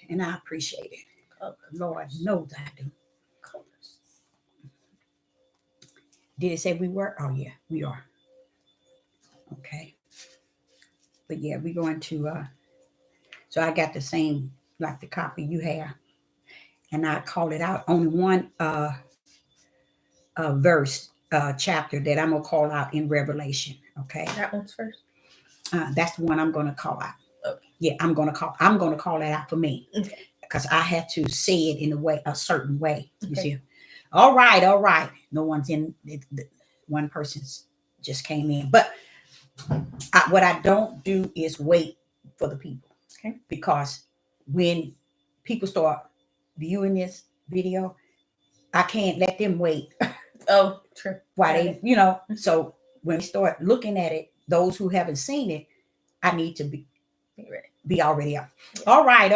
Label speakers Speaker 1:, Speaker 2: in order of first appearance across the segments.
Speaker 1: and I appreciate it. Lord knows I do. Did it say we were? Oh yeah, we are. Okay. But yeah, we're going to so I got the same like the copy you have. And I call it out only one verse chapter that I'm gonna call out in Revelation. Okay.
Speaker 2: That one's first.
Speaker 1: That's the one I'm gonna call out.
Speaker 2: Okay.
Speaker 1: Yeah, I'm gonna call that out for me.
Speaker 2: Okay.
Speaker 1: Because I had to say it in a certain way. You
Speaker 2: Okay.
Speaker 1: see. All right. No one's in one person's just came in. But what I don't do is wait for the people.
Speaker 2: Okay.
Speaker 1: Because when people start viewing this video, I can't let them wait.
Speaker 2: Oh, true.
Speaker 1: Why they, so when we start looking at it, those who haven't seen it, I need to be
Speaker 2: ready.
Speaker 1: Be already up. Yes. All right.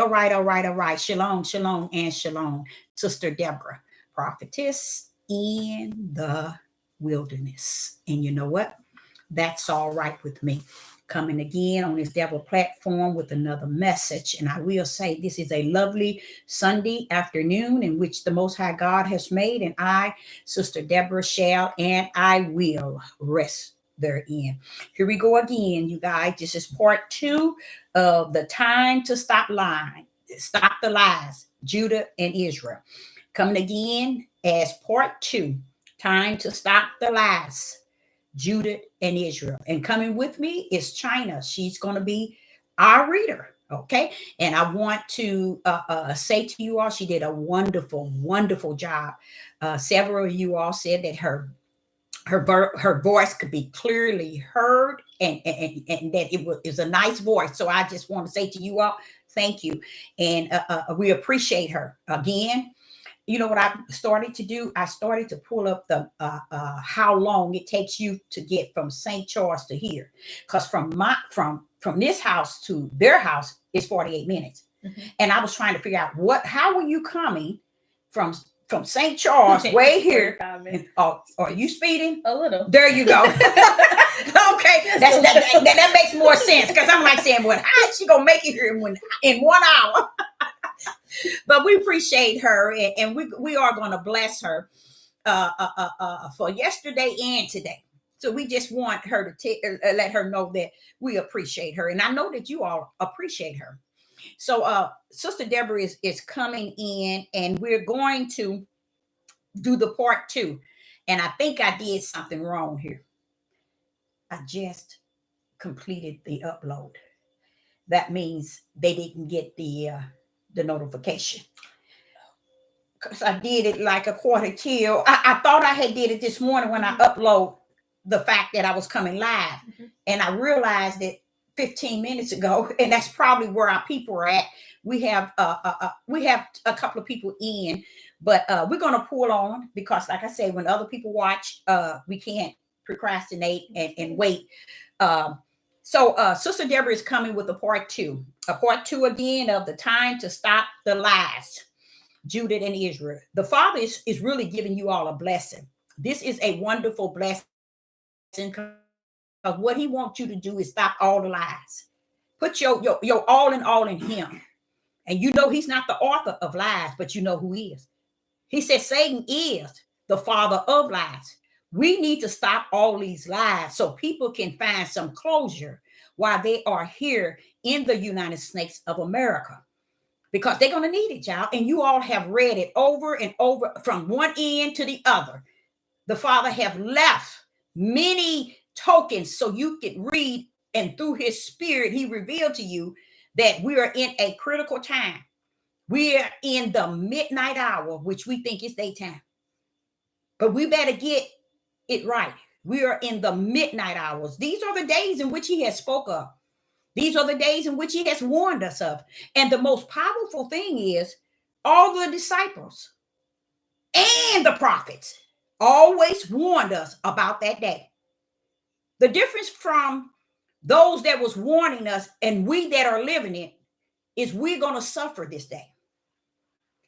Speaker 1: Shalom, and shalom. Sister Deborah, prophetess in the wilderness. And you know what? That's all right with me. Coming again on this devil platform with another message. And I will say this is a lovely Sunday afternoon in which the Most High God has made. And I, Sister Deborah, shall and I will rest therein. Here we go again, you guys. This is part 2 of the time to stop lying. Stop the lies. Judah and Israel. Coming again as part 2. Time to stop the lies. Judah and Israel. And coming with me is China. She's going to be our reader. Okay. And I want to say to you all, she did a wonderful job. Several of you all said that her voice could be clearly heard and that it was a nice voice. So I just want to say to you all, thank you. And we appreciate her. Again, you know what I started to do? I started to pull up the how long it takes you to get from St. Charles to here. Because from this house to their house is 48 minutes. Mm-hmm. And I was trying to figure out how were you coming from St. Charles way here? And, are you speeding?
Speaker 2: A little.
Speaker 1: There you go. Okay, that makes more sense because I'm like saying, well, how is she gonna make it here in 1 hour? But we appreciate her, and we are going to bless her for yesterday and today. So we just want her to let her know that we appreciate her, and I know that you all appreciate her. So Sister Deborah is coming in, and we're going to do the part 2. And I think I did something wrong here. I just completed the upload. That means they didn't get the notification. Because I did it like a quarter till. I thought I had did it this morning when I upload the fact that I was coming live. Mm-hmm. And I realized that 15 minutes ago, and that's probably where our people are at. We have a couple of people in, but we're going to pull on because, like I say, when other people watch, we can't procrastinate and wait. So Sister Deborah is coming with a part 2. A part 2 again of the time to stop the lies. Judah and Israel. The Father is really giving you all a blessing. This is a wonderful blessing because what he wants you to do is stop all the lies. Put your all in him. And you know he's not the author of lies, but you know who he is. He said Satan is the father of lies. We need to stop all these lies so people can find some closure while they are here in the United States of America. Because they're going to need it, y'all. And you all have read it over and over from one end to the other. The Father have left many tokens so you can read, and through his spirit, he revealed to you that we are in a critical time. We are in the midnight hour, which we think is daytime. But we better get it right. We are in the midnight hours. These are the days in which he has spoke of. These are the days in which he has warned us of. And the most powerful thing is all the disciples and the prophets always warned us about that day. The difference from those that was warning us and we that are living it is we're going to suffer this day.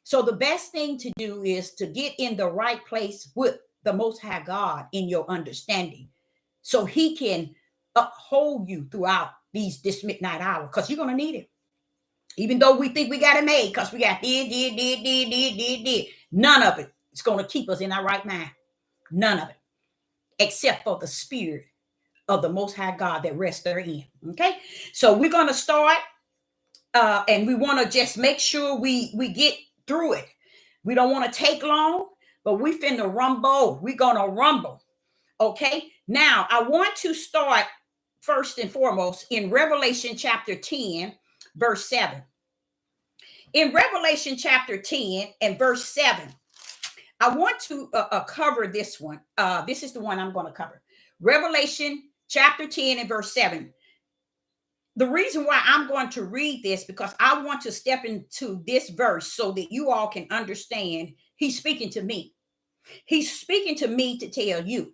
Speaker 1: So the best thing to do is to get in the right place with the Most High God in your understanding so he can uphold you throughout this midnight hour, because you're going to need it. Even though we think we got it made because we got did. None of it is going to keep us in our right mind. None of it. Except for the spirit of the Most High God that rests therein. Okay? So we're going to start and we want to just make sure we get through it. We don't want to take long, but we finna rumble. We're going to rumble. Okay? Now, I want to start first and foremost in Revelation chapter 10, verse 7. In Revelation chapter 10 and verse 7, I want to cover this one. This is the one I'm going to cover. Revelation chapter 10 and verse 7. The reason why I'm going to read this because I want to step into this verse so that you all can understand he's speaking to me. He's speaking to me to tell you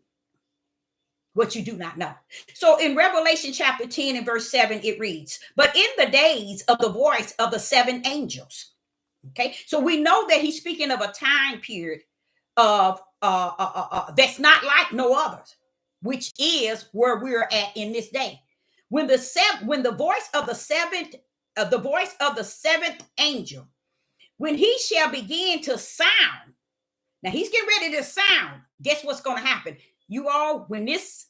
Speaker 1: what you do not know. So in Revelation chapter 10 and verse 7, it reads, but in the days of the voice of the seven angels. Okay, so we know that he's speaking of a time period of that's not like no others, which is where we're at in this day. When the voice of the seventh angel, when he shall begin to sound. Now he's getting ready to sound. Guess what's going to happen? You all, when this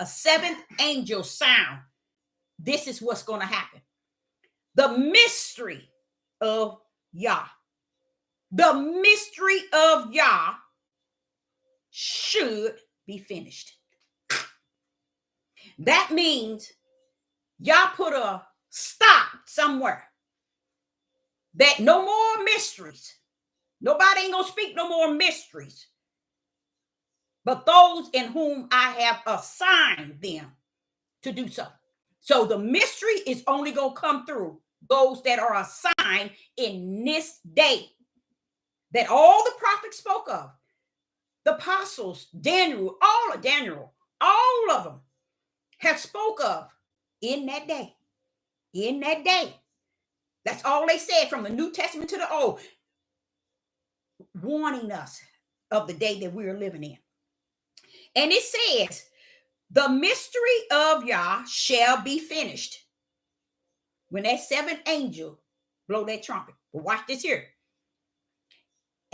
Speaker 1: seventh angel sound, this is what's going to happen. The mystery of Yah. The mystery of Yah should be finished. That means Yah put a stop somewhere. That no more mysteries. Nobody ain't gonna speak no more mysteries. But those in whom I have assigned them to do so. So the mystery is only gonna come through those that are assigned in this day. That all the prophets spoke of. The apostles, Daniel, all of them have spoke of in that day. In that day. That's all they said from the New Testament to the Old, warning us of the day that we are living in. And it says, the mystery of Yah shall be finished. When that seventh angel blow that trumpet. But watch this here.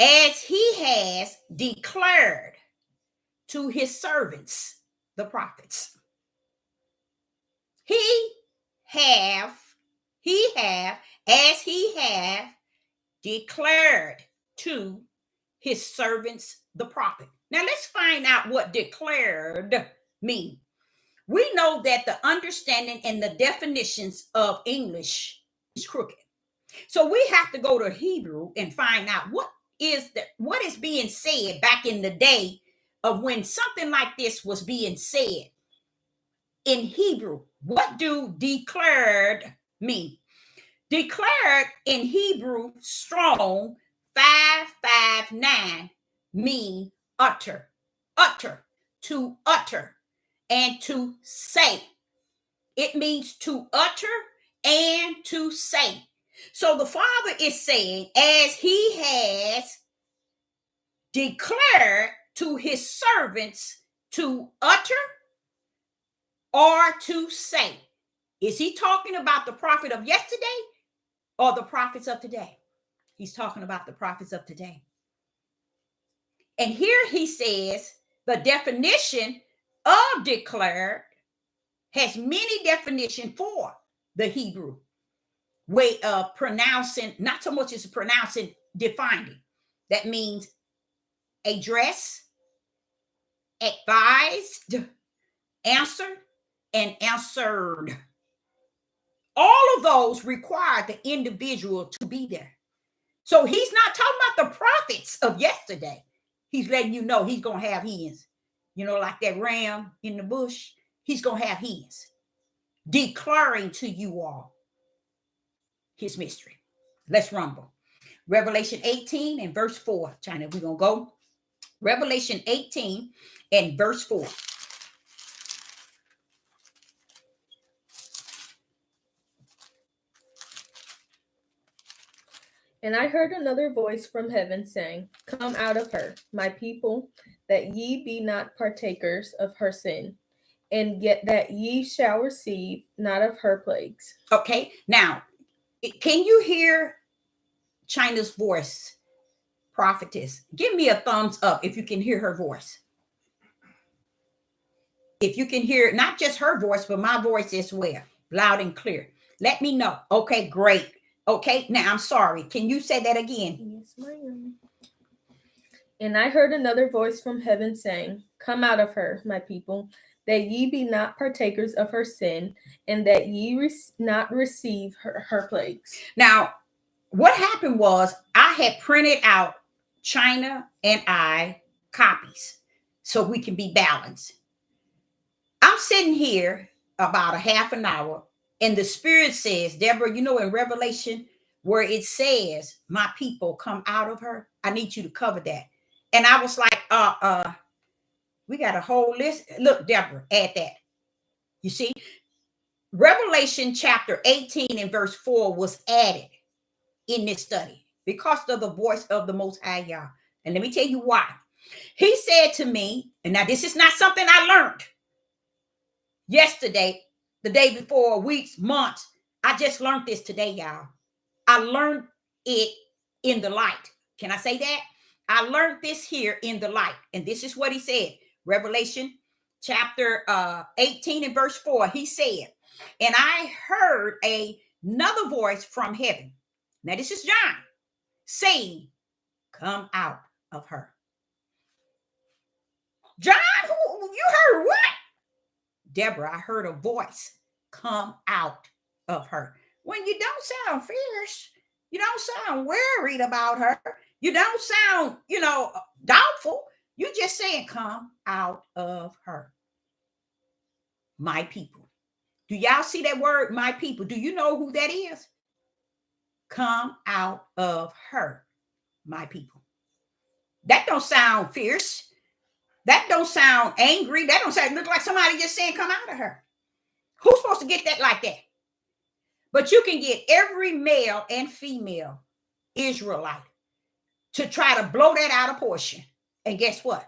Speaker 1: As he has declared to his servants, the prophets. As he have declared to his servants, the prophet. Now let's find out what declared mean. We know that the understanding and the definitions of English is crooked. So we have to go to Hebrew and find out what is being said back in the day of when something like this was being said in Hebrew. What do declared mean? Declared in Hebrew Strong 559 mean utter, to utter, and to say. It means to utter and to say. So the Father is saying, as he has declared to his servants to utter or to say. Is he talking about the prophet of yesterday or the prophets of today? He's talking about the prophets of today. And here he says the definition of declared has many definitions for the Hebrew way of pronouncing, not so much as pronouncing, defining. That means address, advised, answered, and answered. All of those require the individual to be there. So he's not talking about the prophets of yesterday. He's letting you know he's going to have his. You know, like that ram in the bush. He's going to have his. Declaring to you all his mystery. Let's rumble. Revelation 18 and verse 4. China, we're going to go. Revelation 18 and verse 4.
Speaker 2: And I heard another voice from heaven saying, come out of her, my people, that ye be not partakers of her sin, and yet that ye shall receive not of her plagues.
Speaker 1: Okay, now, Can you hear China's voice, prophetess? Give me a thumbs up if you can hear her voice. If you can hear not just her voice, but my voice as well, loud and clear. Let me know. Okay, great. Okay, now I'm sorry. Can you say that again?
Speaker 2: Yes, ma'am. And I heard another voice from heaven saying, come out of her, my people, that ye be not partakers of her sin, and that ye not receive her plagues.
Speaker 1: Now, what happened was I had printed out China and I copies so we can be balanced. I'm sitting here about a half an hour, and the Spirit says, Deborah, you know, in Revelation, where it says, my people come out of her, I need you to cover that. And I was like, we got a whole list. Look, Deborah, add that. You see, Revelation chapter 18 and verse 4 was added in this study because of the voice of the Most High Yah. And let me tell you why. He said to me, and now this is not something I learned yesterday, the day before, weeks, months. I just learned this today, y'all. I learned it in the light. Can I say that? I learned this here in the light. And this is what he said. Revelation chapter 18 and verse 4. He said, and I heard another voice from heaven. Now this is John saying, come out of her. John, you heard what? Deborah, I heard a voice come out of her. When you don't sound fierce, you don't sound worried about her, you don't sound, doubtful. You're just saying, come out of her. My people. Do y'all see that word, my people? Do you know who that is? Come out of her, my people. That don't sound fierce. That don't sound angry. That don't sound look like somebody just saying, come out of her. Who's supposed to get that like that? But you can get every male and female Israelite to try to blow that out of portion. And guess what?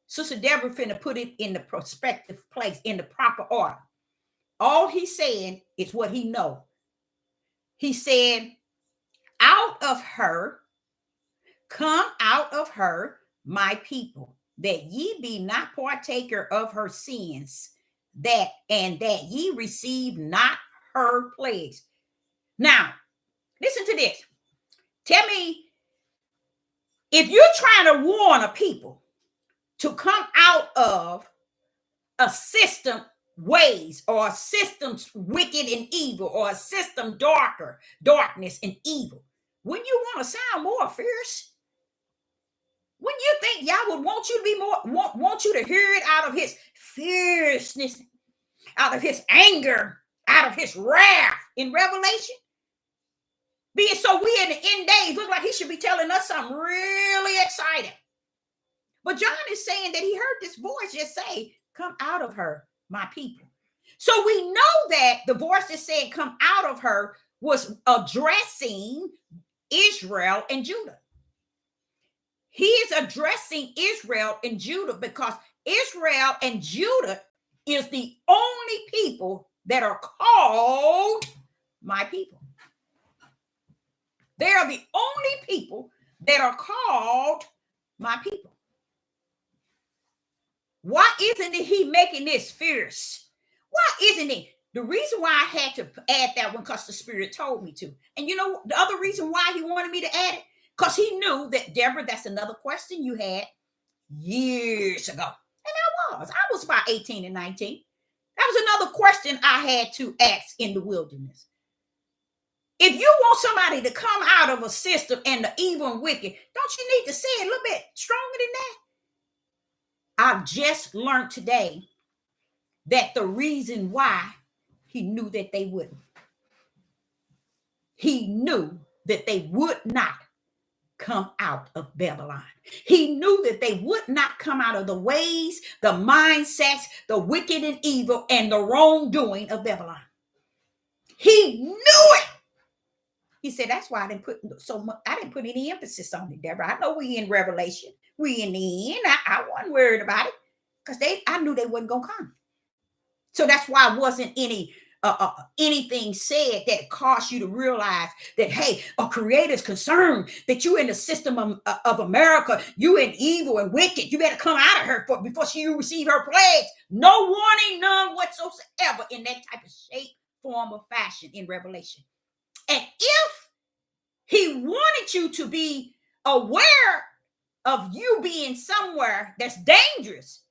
Speaker 1: Sister Deborah finna put it in the prospective place, in the proper order. All he's saying is what he know. He said, out of her, come out of her, my people, that ye be not partaker of her sins, that ye receive not her plagues. Now, listen to this. Tell me, if you're trying to warn a people to come out of a system ways, or a system's wicked and evil, or a system darkness and evil, wouldn't you want to sound more fierce? Wouldn't you think Yah would want you to be more, want you to hear it out of his fierceness, out of his anger, out of his wrath in Revelation? Being so we in the end days, look like he should be telling us something really exciting. But John is saying that he heard this voice just say, come out of her, my people. So we know that the voice that said, come out of her, was addressing Israel and Judah. He is addressing Israel and Judah because Israel and Judah is the only people that are called my people. They are the only people that are called my people. Why isn't he making this fierce? Why isn't he? The reason why I had to add that one, because the Spirit told me to. And you know, the other reason why he wanted me to add it, because he knew that, Deborah, that's another question you had years ago. And I was about 18 and 19. That was another question I had to ask in the wilderness. If you want somebody to come out of a system and the evil and wicked, don't you need to say it a little bit stronger than that? I've just learned today that the reason why he knew that they wouldn't. He knew that they would not come out of Babylon. He knew that they would not come out of the ways, the mindsets, the wicked and evil, and the wrongdoing of Babylon. He knew it. He said, that's why I didn't put any emphasis on it, Deborah. I know we in Revelation. We in the end. I wasn't worried about it because I knew they wasn't going to come. So that's why I wasn't any anything said that caused you to realize that, hey, a creator is concerned that you in the system of America, you in evil and wicked, you better come out of her before you receive her plagues. No warning, none whatsoever in that type of shape, form, or fashion in Revelation. And if he wanted you to be aware of you being somewhere that's dangerous,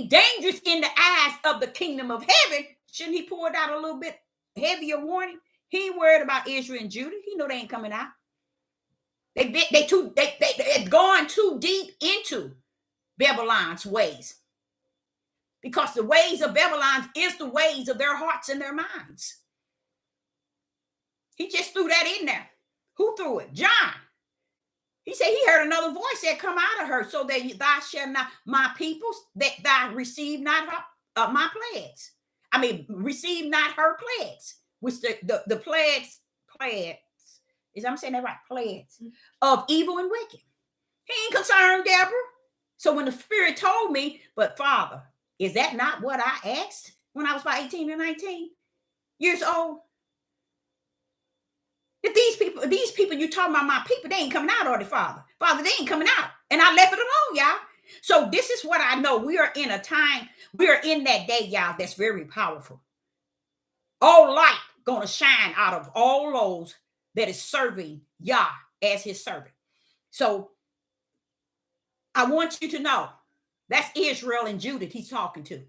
Speaker 1: dangerous in the eyes of the kingdom of heaven, shouldn't he pour it out a little bit heavier warning? He ain't worried about Israel and Judah. He know they ain't coming out. They had gone too deep into Babylon's ways, because the ways of Babylon is the ways of their hearts and their minds. He just threw that in there. Who threw it? John. He said he heard another voice that come out of her, so that thou shalt not, my people, that thou receive not her, my plagues. Receive not her plagues, which the plagues, is I'm saying that right? Plagues of evil and wicked. He ain't concerned, Deborah. So when the Spirit told me, but Father, is that not what I asked when I was about 18 and 19 years old? If these people you talking about, my people, they ain't coming out, or the Father, they ain't coming out. And I left it alone, y'all. So this is what I know. We are in a time, we are in that day, y'all, that's very powerful. All light gonna shine out of all those that is serving Yah as his servant. So I want you to know that's Israel and Judah he's talking to.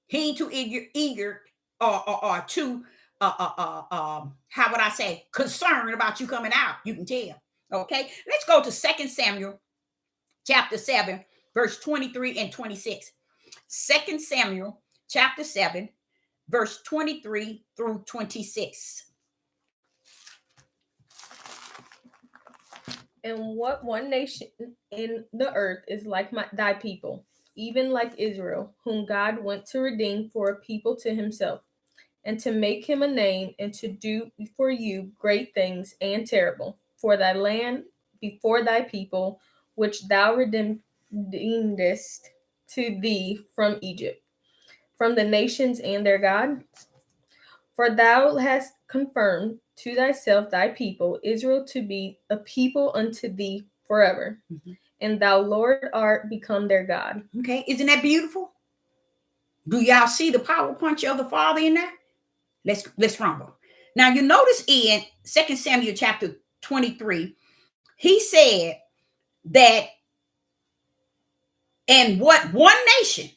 Speaker 1: He ain't too eager or too how would I say, concerned about you coming out. You can tell. Okay, let's go to 2 Samuel chapter 7, verse 23 and 26. 2 Samuel chapter 7, verse 23 through 26.
Speaker 2: And what one nation in the earth is like thy people, even like Israel, whom God went to redeem for a people to himself, and to make him a name, and to do for you great things and terrible for thy land before thy people, which thou redeemedest to thee from Egypt, from the nations and their gods? For thou hast confirmed to thyself thy people, Israel, to be a people unto thee forever. Mm-hmm. And thou, Lord, art become their God.
Speaker 1: Okay, isn't that beautiful? Do y'all see the power punch of the Father in there? Let's rumble. Now you notice in 2 Samuel chapter 23, he said that, and what one nation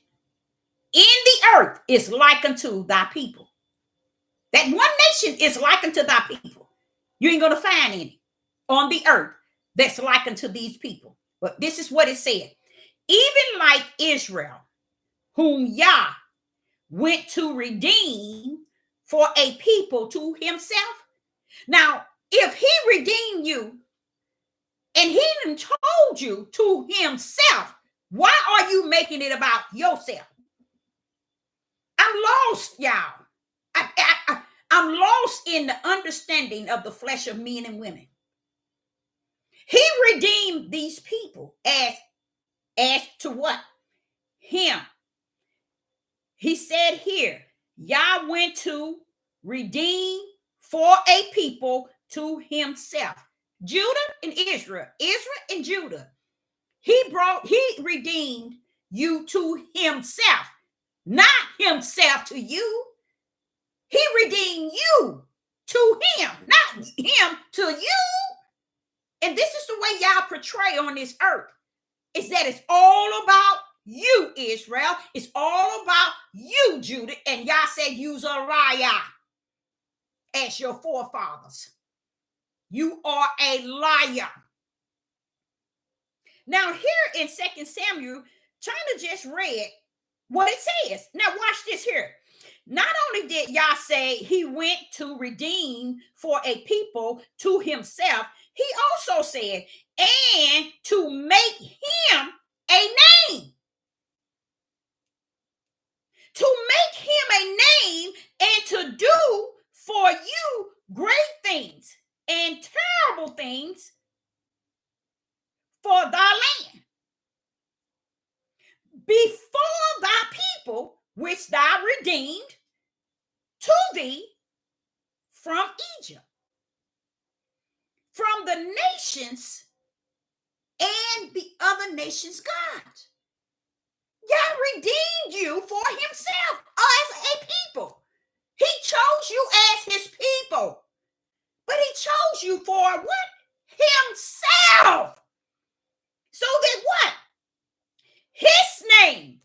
Speaker 1: in the earth is like unto thy people. That one nation is like unto thy people. You ain't gonna find any on the earth that's like unto these people. But this is what it said. Even like Israel, whom Yah went to redeem for a people to himself. Now, if he redeemed you and he done told you to himself, why are you making it about yourself? I'm lost, y'all. I'm lost in the understanding of the flesh of men and women. He redeemed these people as to what? Him. He said here, Yah went to redeem for a people to himself. Judah and Israel and Judah. He redeemed you to himself, not himself to you. He redeemed you to him, not him to you. And this is the way y'all portray on this earth, is that it's all about you, Israel. It's all about you, Judah. And y'all said you's a liar as your forefathers. You are a liar. Now here in 2 Samuel, China just read what it says. Now watch this here. Not only did Yah say he went to redeem for a people to himself, he also said, and to make him a name. To make him a name and to do for you great things and terrible things for thy land. Before thy people, which thou redeemed, to thee from Egypt, from the nations and the other nations' God. God redeemed you for himself as a people. He chose you as his people. But he chose you for what? Himself. So that what? His name.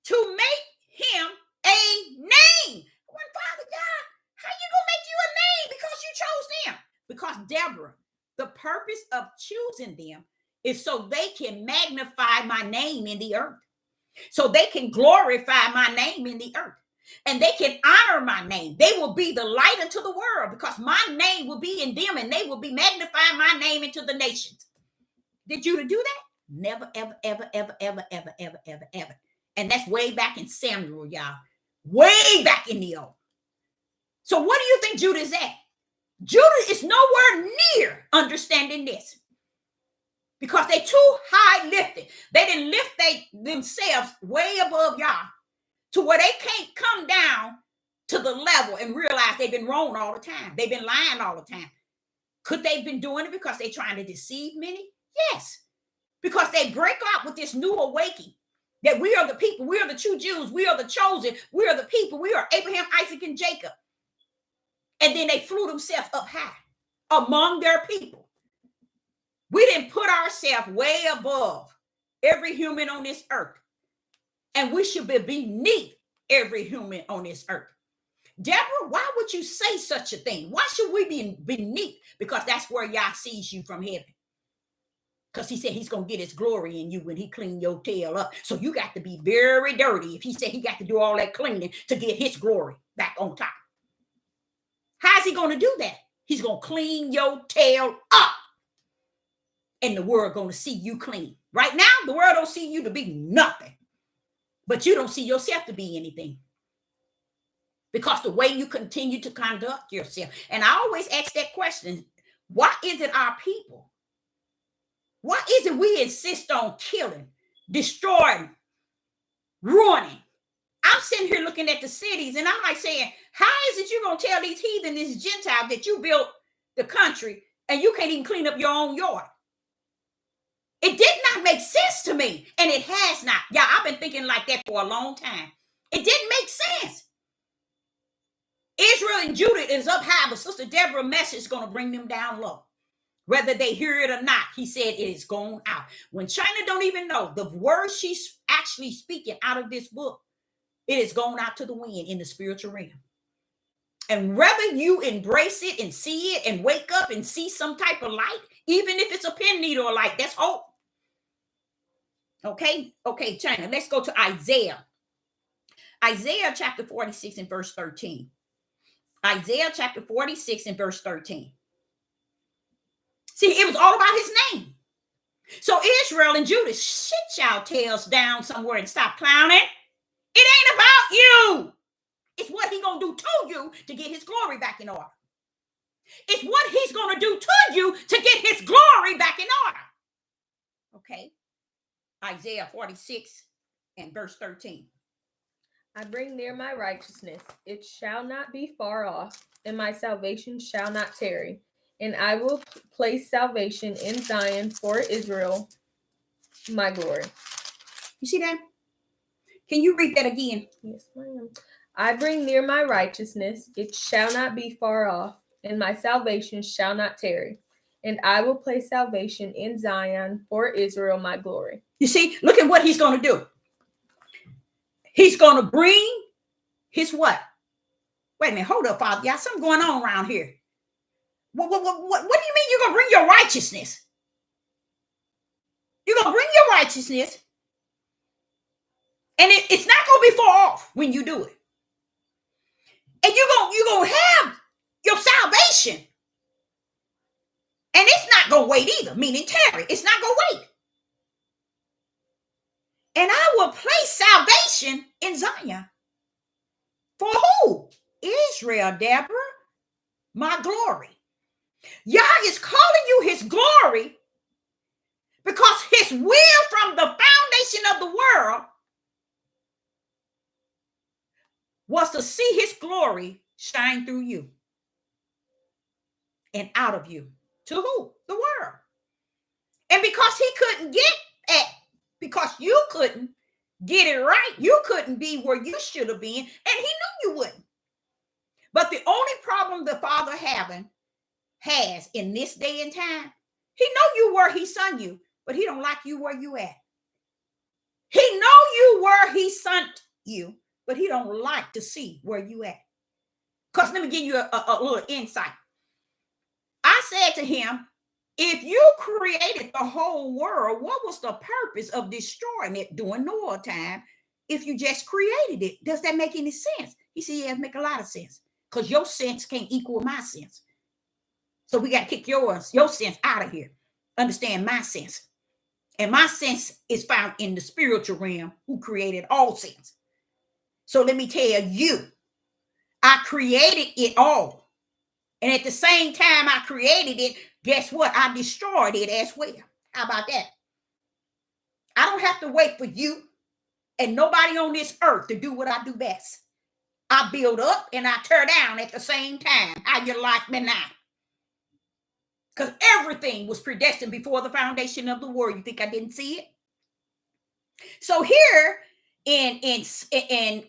Speaker 1: To make him a name. When Father God, how you gonna make you a name because you chose them? Because Deborah, the purpose of choosing them is so they can magnify my name in the earth. So they can glorify my name in the earth. And they can honor my name. They will be the light unto the world because my name will be in them and they will be magnifying my name into the nations. Did you do that? Never, ever, ever, ever, ever, ever, ever, ever, ever. And that's way back in Samuel, y'all. Way back in the old. So what do you think Judah is at? Judah is nowhere near understanding this. Because they too high lifted. They didn't lift themselves way above y'all to where they can't come down to the level and realize they've been wrong all the time. They've been lying all the time. Could they have been doing it because they're trying to deceive many? Yes. Because they break out with this new awakening that we are the people, we are the true Jews, we are the chosen, we are the people, we are Abraham, Isaac, and Jacob. And then they flew themselves up high among their people. We didn't put ourselves way above every human on this earth. And we should be beneath every human on this earth. Deborah, why would you say such a thing? Why should we be beneath? Because that's where Yah sees you from heaven. Because he said he's going to get his glory in you when he clean your tail up. So you got to be very dirty if he said he got to do all that cleaning to get his glory back on top. How's he going to do that? He's going to clean your tail up. And the world going to see you clean. Right now, the world don't see you to be nothing. But you don't see yourself to be anything. Because the way you continue to conduct yourself. And I always ask that question. Why is it our people? Why is it we insist on killing, destroying, ruining? I'm sitting here looking at the cities and I'm like saying, how is it you're going to tell these heathen, these Gentiles that you built the country and you can't even clean up your own yard? It did not make sense to me. And it has not. Yeah, I've been thinking like that for a long time. It didn't make sense. Israel and Judah is up high, but Sister Deborah's message is going to bring them down low. Whether they hear it or not, he said it is gone out. When China don't even know the words she's actually speaking out of this book, it is gone out to the wind in the spiritual realm. And whether you embrace it and see it and wake up and see some type of light, even if it's a pin needle light, that's hope. Okay, China, let's go to Isaiah. Isaiah chapter 46 and verse 13. Isaiah chapter 46 and verse 13. See, it was all about his name. So Israel and Judah, sit y'all tails down somewhere and stop clowning. It ain't about you. It's what he gonna do to you to get his glory back in order. It's what he's gonna do to you to get his glory back in order. Okay. Isaiah 46 and verse 13.
Speaker 2: I bring near my righteousness, it shall not be far off, and my salvation shall not tarry. And I will place salvation in Zion for Israel, my glory.
Speaker 1: You see that? Can you read that again?
Speaker 2: Yes, ma'am. I bring near my righteousness, it shall not be far off, and my salvation shall not tarry. And I will place salvation in Zion for Israel, my glory.
Speaker 1: You see, look at what he's going to do. He's going to bring his what? Wait a minute, hold up, Father. Y'all, something going on around here. What do you mean you're going to bring your righteousness? You're going to bring your righteousness, and it's not going to be far off when you do it. And you're going to have your salvation. And it's not going to wait either, meaning tarry. It's not going to wait. And I will place salvation in Zion. For who? Israel, Deborah, my glory. Yah is calling you his glory because his will from the foundation of the world was to see his glory shine through you and out of you. To who? The world. And because he couldn't because you couldn't get it right, you couldn't be where you should have been, and he knew you wouldn't. But the only problem the Father has in this day and time, he know you where he sent you, but he don't like you where you at. He know you where he sent you, but he don't like to see where you at. Because let me give you a little insight. I said to him, if you created the whole world, what was the purpose of destroying it during Noah time if you just created it? Does that make any sense? He said, yeah, it make a lot of sense. Because your sense can't equal my sense. So we got to kick your sense out of here. Understand my sense. And my sense is found in the spiritual realm who created all sense. So let me tell you, I created it all. And at the same time I created it, guess what? I destroyed it as well. How about that? I don't have to wait for you and nobody on this earth to do what I do best. I build up and I tear down at the same time. How you like me now? Because everything was predestined before the foundation of the world. You think I didn't see it? So here in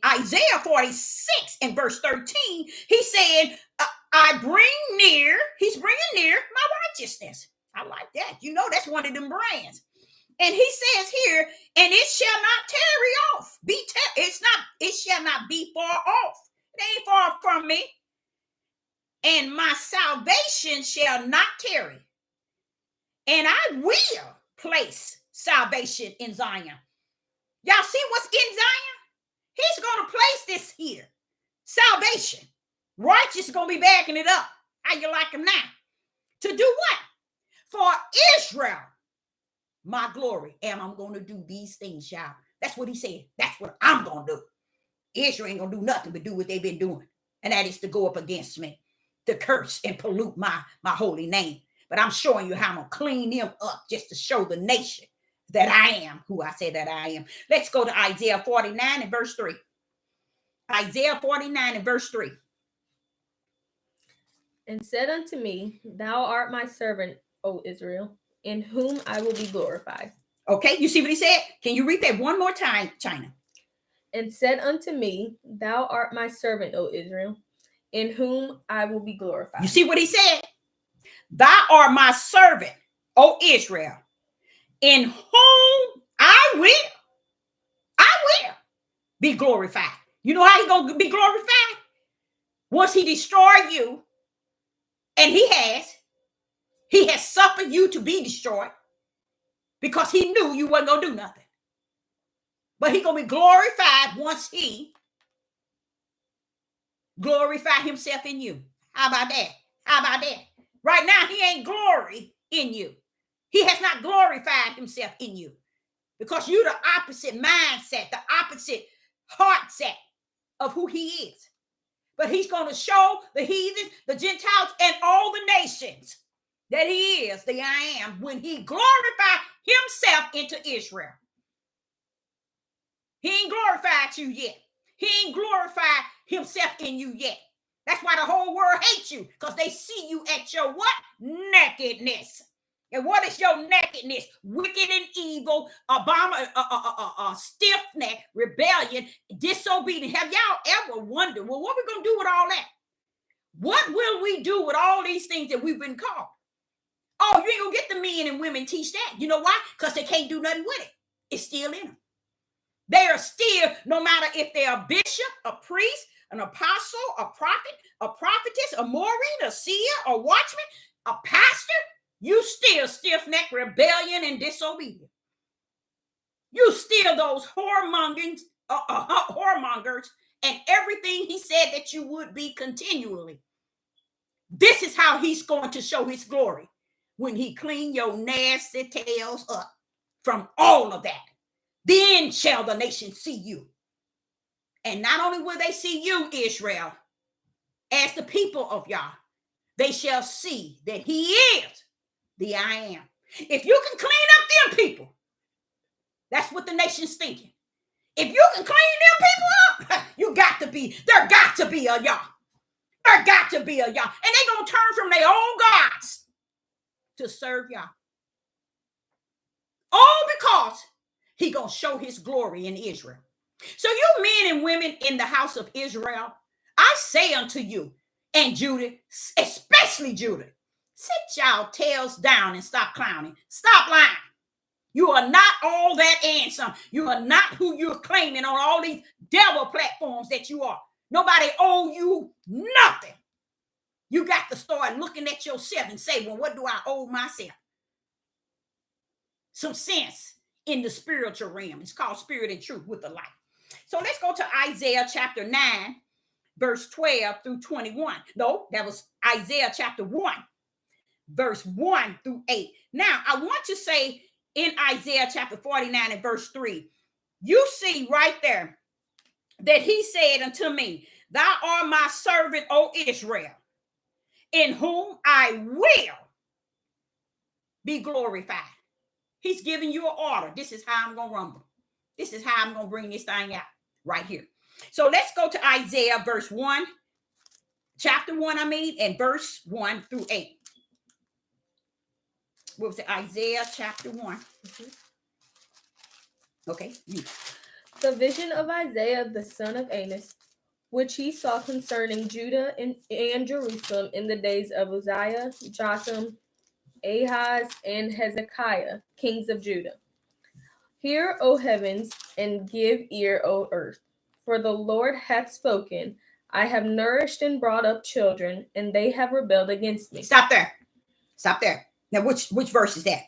Speaker 1: Isaiah 46 and verse 13, he said, I bring near, he's bringing near my righteousness. I like that. You know, that's one of them brands. And he says here, and it shall not tarry off. It shall not be far off. It ain't far from me. And my salvation shall not tarry. And I will place salvation in Zion. Y'all see what's in Zion? He's going to place this here. Salvation. Righteous is going to be backing it up. How you like him now? To do what? For Israel, my glory. And I'm going to do these things, y'all. That's what he said. That's what I'm going to do. Israel ain't going to do nothing but do what they've been doing. And that is to go up against me, to curse and pollute my holy name. But I'm showing you how I'm going to clean them up just to show the nation that I am who I say that I am. Let's go to Isaiah 49 and verse 3. Isaiah 49 and verse 3.
Speaker 2: And said unto me, thou art my servant, O Israel, in whom I will be glorified.
Speaker 1: Okay, you see what he said? Can you read that one more time, China?
Speaker 2: And said unto me, thou art my servant, O Israel, in whom I will be glorified.
Speaker 1: You see what he said? Thou art my servant, O Israel, in whom I will be glorified. You know how he's going to be glorified? Once he destroy you, and he has suffered you to be destroyed because he knew you wasn't going to do nothing. But he's going to be glorified once he glorify himself in you. How about that? How about that? Right now, he ain't glory in you. He has not glorified himself in you because you're the opposite mindset, the opposite heart set of who he is. But he's going to show the heathens, the Gentiles, and all the nations that he is the I am when he glorified himself into Israel. He ain't glorified you yet. He ain't glorified himself in you yet. That's why the whole world hates you, because they see you at your what? Nakedness. And what is your nakedness? Wicked and evil, stiff-neck, rebellion, disobedient. Have y'all ever wondered, well, what are we going to do with all that? What will we do with all these things that we've been called? Oh, you ain't going to get the men and women teach that. You know why? Because they can't do nothing with it. It's still in them. They are still, no matter if they're a bishop, a priest, an apostle, a prophet, a prophetess, a maureen, a seer, a watchman, a pastor, you still stiff-necked rebellion and disobedience. You still those whoremongers and everything he said that you would be continually. This is how he's going to show his glory when he clean your nasty tails up from all of that. Then shall the nation see you. And not only will they see you, Israel, as the people of Yah, they shall see that he is the I am. If you can clean up them people, that's what the nation's thinking. If you can clean them people You got to be, there got to be a y'all. There got to be a y'all. And they gonna turn from their own gods to serve y'all. All because he gonna show his glory in Israel. So you men and women in the house of Israel, I say unto you, and Judah, especially Judah, sit y'all tails down and stop clowning. Stop lying. You are not all that and some. You are not who you're claiming on all these devil platforms that you are. Nobody owe you nothing. You got to start looking at yourself and say, well, what do I owe myself? Some sense in the spiritual realm. It's called Spirit and Truth with the light. So let's go to Isaiah chapter 9, verse 12 through 21. No, that was Isaiah chapter 1, verse 1 through 8. Now, I want to say in Isaiah chapter 49 and verse 3, you see right there that he said unto me, thou art my servant, O Israel, in whom I will be glorified. He's giving you an order. This is how I'm going to rumble. This is how I'm going to bring this thing out right here. So let's go to Isaiah verse 1, chapter 1, and verse 1 through 8. What was it? Isaiah chapter 1. Okay.
Speaker 2: The vision of Isaiah, the son of Amos, which he saw concerning Judah and Jerusalem in the days of Uzziah, Jotham, Ahaz, and Hezekiah, kings of Judah. Hear, O heavens, and give ear, O earth. For the Lord hath spoken. I have nourished and brought up children, and they have rebelled against me.
Speaker 1: Stop there. Stop there. Now, which verse is that?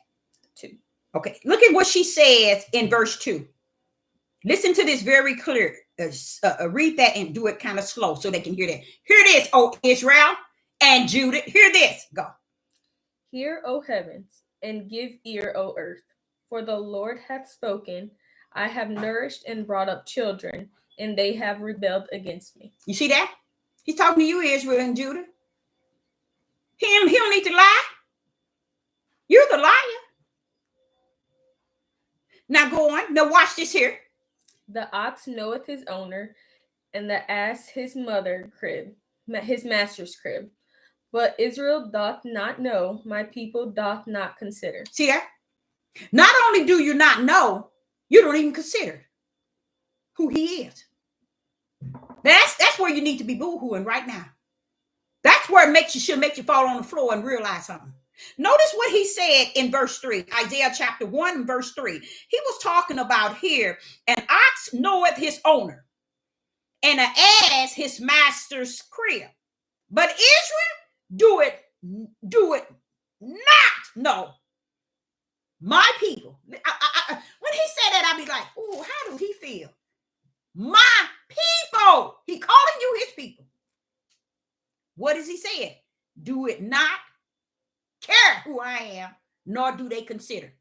Speaker 2: 2.
Speaker 1: Okay. Look at what she says in verse 2. Listen to this very clear. Read that and do it kind of slow so they can hear that. Hear this, O Israel and Judah. Hear this. Go.
Speaker 2: Hear, O heavens, and give ear, O earth. For the Lord hath spoken. I have nourished and brought up children, and they have rebelled against me.
Speaker 1: You see that? He's talking to you, Israel and Judah. He don't need to lie. You're the liar. Now go on. Now watch this here.
Speaker 2: The ox knoweth his owner, and the ass his master's crib. But Israel doth not know, my people doth not consider.
Speaker 1: See that? Not only do you not know, you don't even consider who he is. That's where you need to be boo-hooing right now. That's where it should make you fall on the floor and realize something. Notice what he said in verse 3, Isaiah chapter 1, verse 3. He was talking about here, an ox knoweth his owner, and an ass his master's crib. But Israel do it not know. My people. When he said that, I'd be like, oh, how do he feel? My people. He calling you his people. What does he say? Do it not care who I am, nor do they consider.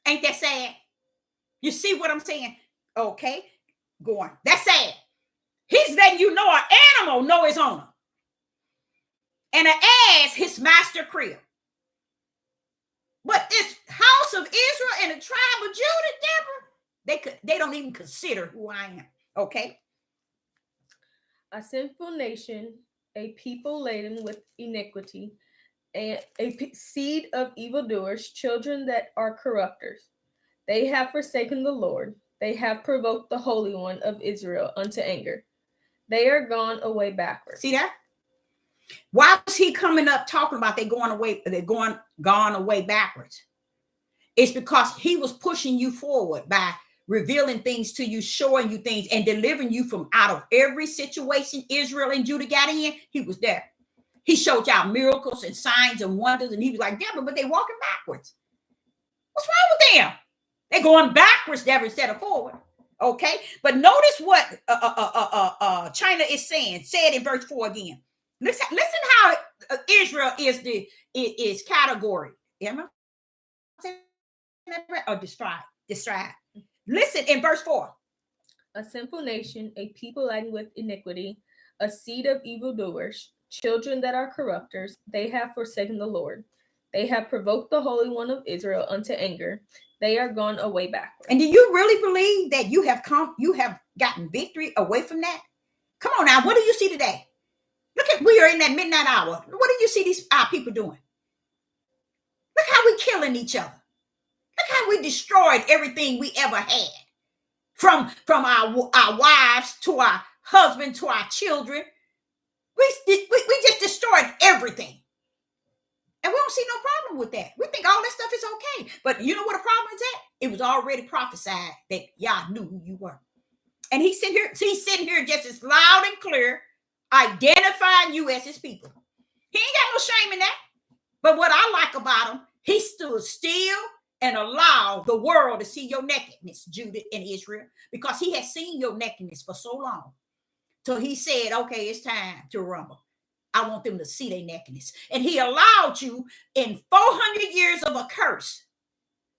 Speaker 1: Ain't that sad? You see what I'm saying? Okay, go on. That's sad. He's letting you know an animal know his owner, and an ass his master crib. But this house of Israel and the tribe of Judah, Deborah, they don't even consider who I am. Okay.
Speaker 2: A sinful nation, a people laden with iniquity, and a seed of evildoers, children that are corrupters. They have forsaken the Lord. They have provoked the Holy One of Israel unto anger. They are gone away backwards.
Speaker 1: See that? Why was he coming up talking about gone away backwards? It's because he was pushing you forward by revealing things to you, showing you things, and delivering you from out of every situation Israel and Judah got in. He was there. He showed y'all miracles and signs and wonders, and he was like, Deborah, but they walking backwards. What's wrong with them? They're going backwards, Deborah, instead of forward. Okay, but notice what China is saying. Say it in verse 4 again. Listen how Israel is category. Emma? Or describe. Listen in verse 4.
Speaker 2: A sinful nation, a people laden with iniquity, a seed of evildoers, children that are corrupters. They have forsaken the Lord. They have provoked the Holy One of Israel unto anger. They are gone away backwards.
Speaker 1: And do you really believe that you have gotten victory away from that? Come on now, what do you see today? Look at, we are in that midnight hour. What do you see these our people doing? Look how we killing each other. Look how we destroyed everything we ever had. From our wives to our husband to our children. We just destroyed everything. And we don't see no problem with that. We think all that stuff is okay. But you know what the problem is at? It was already prophesied that y'all knew who you were. And he's sitting here just as loud and clear, identifying you as his people. He ain't got no shame in that. But what I like about him, he stood still and allowed the world to see your nakedness, Judah and Israel, because he has seen your nakedness for so long. So he said, okay, it's time to rumble. I want them to see their nakedness. And he allowed you in 400 years of a curse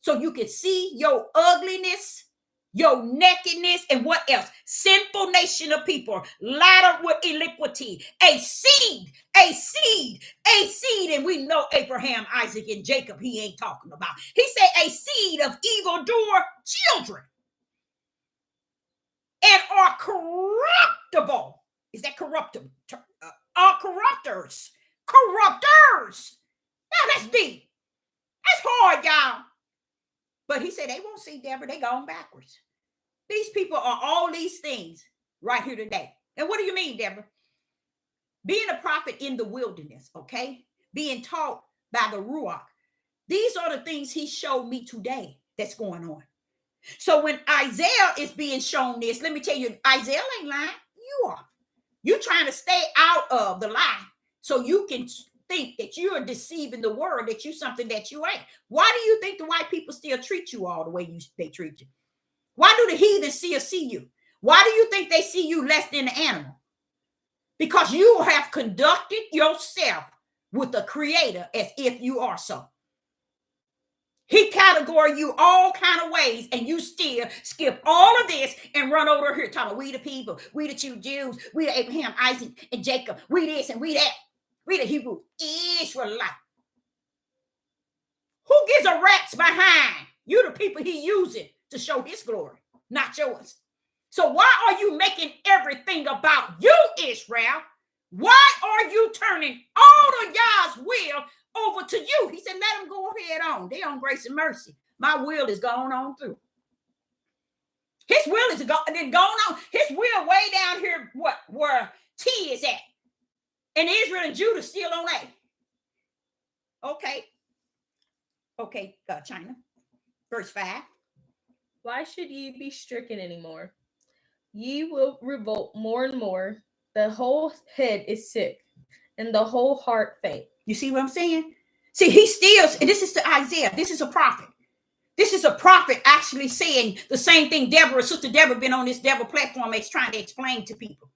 Speaker 1: so you could see your ugliness, your nakedness, and what else? Sinful nation of people, ladder with iniquity, a seed. And we know Abraham, Isaac, and Jacob, he ain't talking about. He said a seed of evildoer children and are corruptible. Is that corruptible? Are corrupters. Now that's deep. That's hard, y'all. But he said they won't see Deborah. They going backwards. These people are all these things right here today. And what do you mean, Deborah? Being a prophet in the wilderness, okay? Being taught by the Ruach. These are the things he showed me today that's going on. So when Isaiah is being shown this, let me tell you, Isaiah ain't lying. You are. You're trying to stay out of the lie so you can think that you are deceiving the world, that you something that you ain't. Why do you think the white people still treat you all the way they treat you? Why do the heathen see you? Why do you think they see you less than the animal? Because you have conducted yourself with the creator as if you are so. He categorized you all kind of ways, and you still skip all of this and run over here talking about we the people, we the Jews, we the Abraham, Isaac, and Jacob, we this and we that, we the Hebrew Israelite. Who gives a rat's behind? You the people he using to show his glory, not yours. So why are you making everything about you, Israel? Why are you turning all of God's will over to you? He said, let them go ahead on. They on grace and mercy. My will is going on through. His will is going on. His will way down here, where T is at. And Israel and Judah still on A. Okay, China. Verse 5.
Speaker 2: Why should ye be stricken anymore? Ye will revolt more and more. The whole head is sick, and the whole heart faint.
Speaker 1: You see what I'm saying? See, he still, and this is to Isaiah. This is a prophet. This is a prophet actually saying the same thing Sister Deborah been on this Deborah platform trying to explain to people.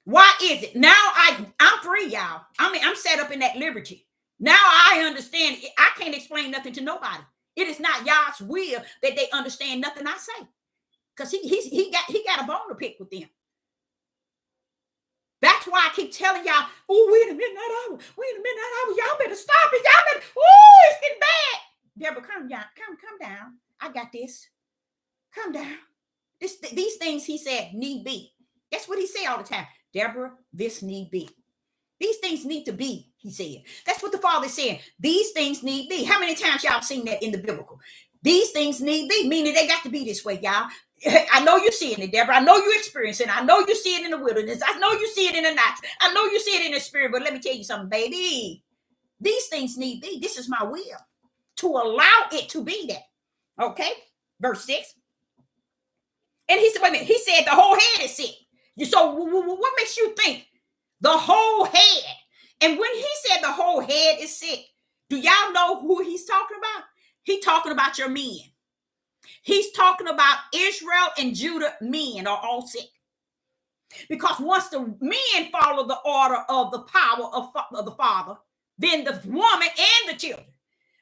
Speaker 1: Why is it? Now I'm free, y'all. I'm set up in that liberty. Now I understand. I can't explain nothing to nobody. It is not God's will that they understand nothing I say. Because he got a bone to pick with them. That's why I keep telling y'all, oh, we're in the midnight hour. Y'all better stop it. It's getting bad. Deborah, come down. I got this. Come down. These things he said need be. That's what he say all the time. Deborah, this need be. These things need to be, he said. That's what the Father is saying. These things need be. How many times y'all seen that in the biblical? These things need be, meaning they got to be this way, y'all. I know you're seeing it, Deborah. I know you're experiencing it. I know you see it in the wilderness. I know you see it in the natural. I know you see it in the spirit. But let me tell you something, baby. These things need be. This is my will to allow it to be that. Okay? Verse 6. And he said, wait a minute. He said the whole head is sick. So what makes you think the whole head? And when he said the whole head is sick, do y'all know who he's talking about? He's talking about your men. He's talking about Israel and Judah men are all sick. Because once the men follow the order of the power of the father, then the woman and the children.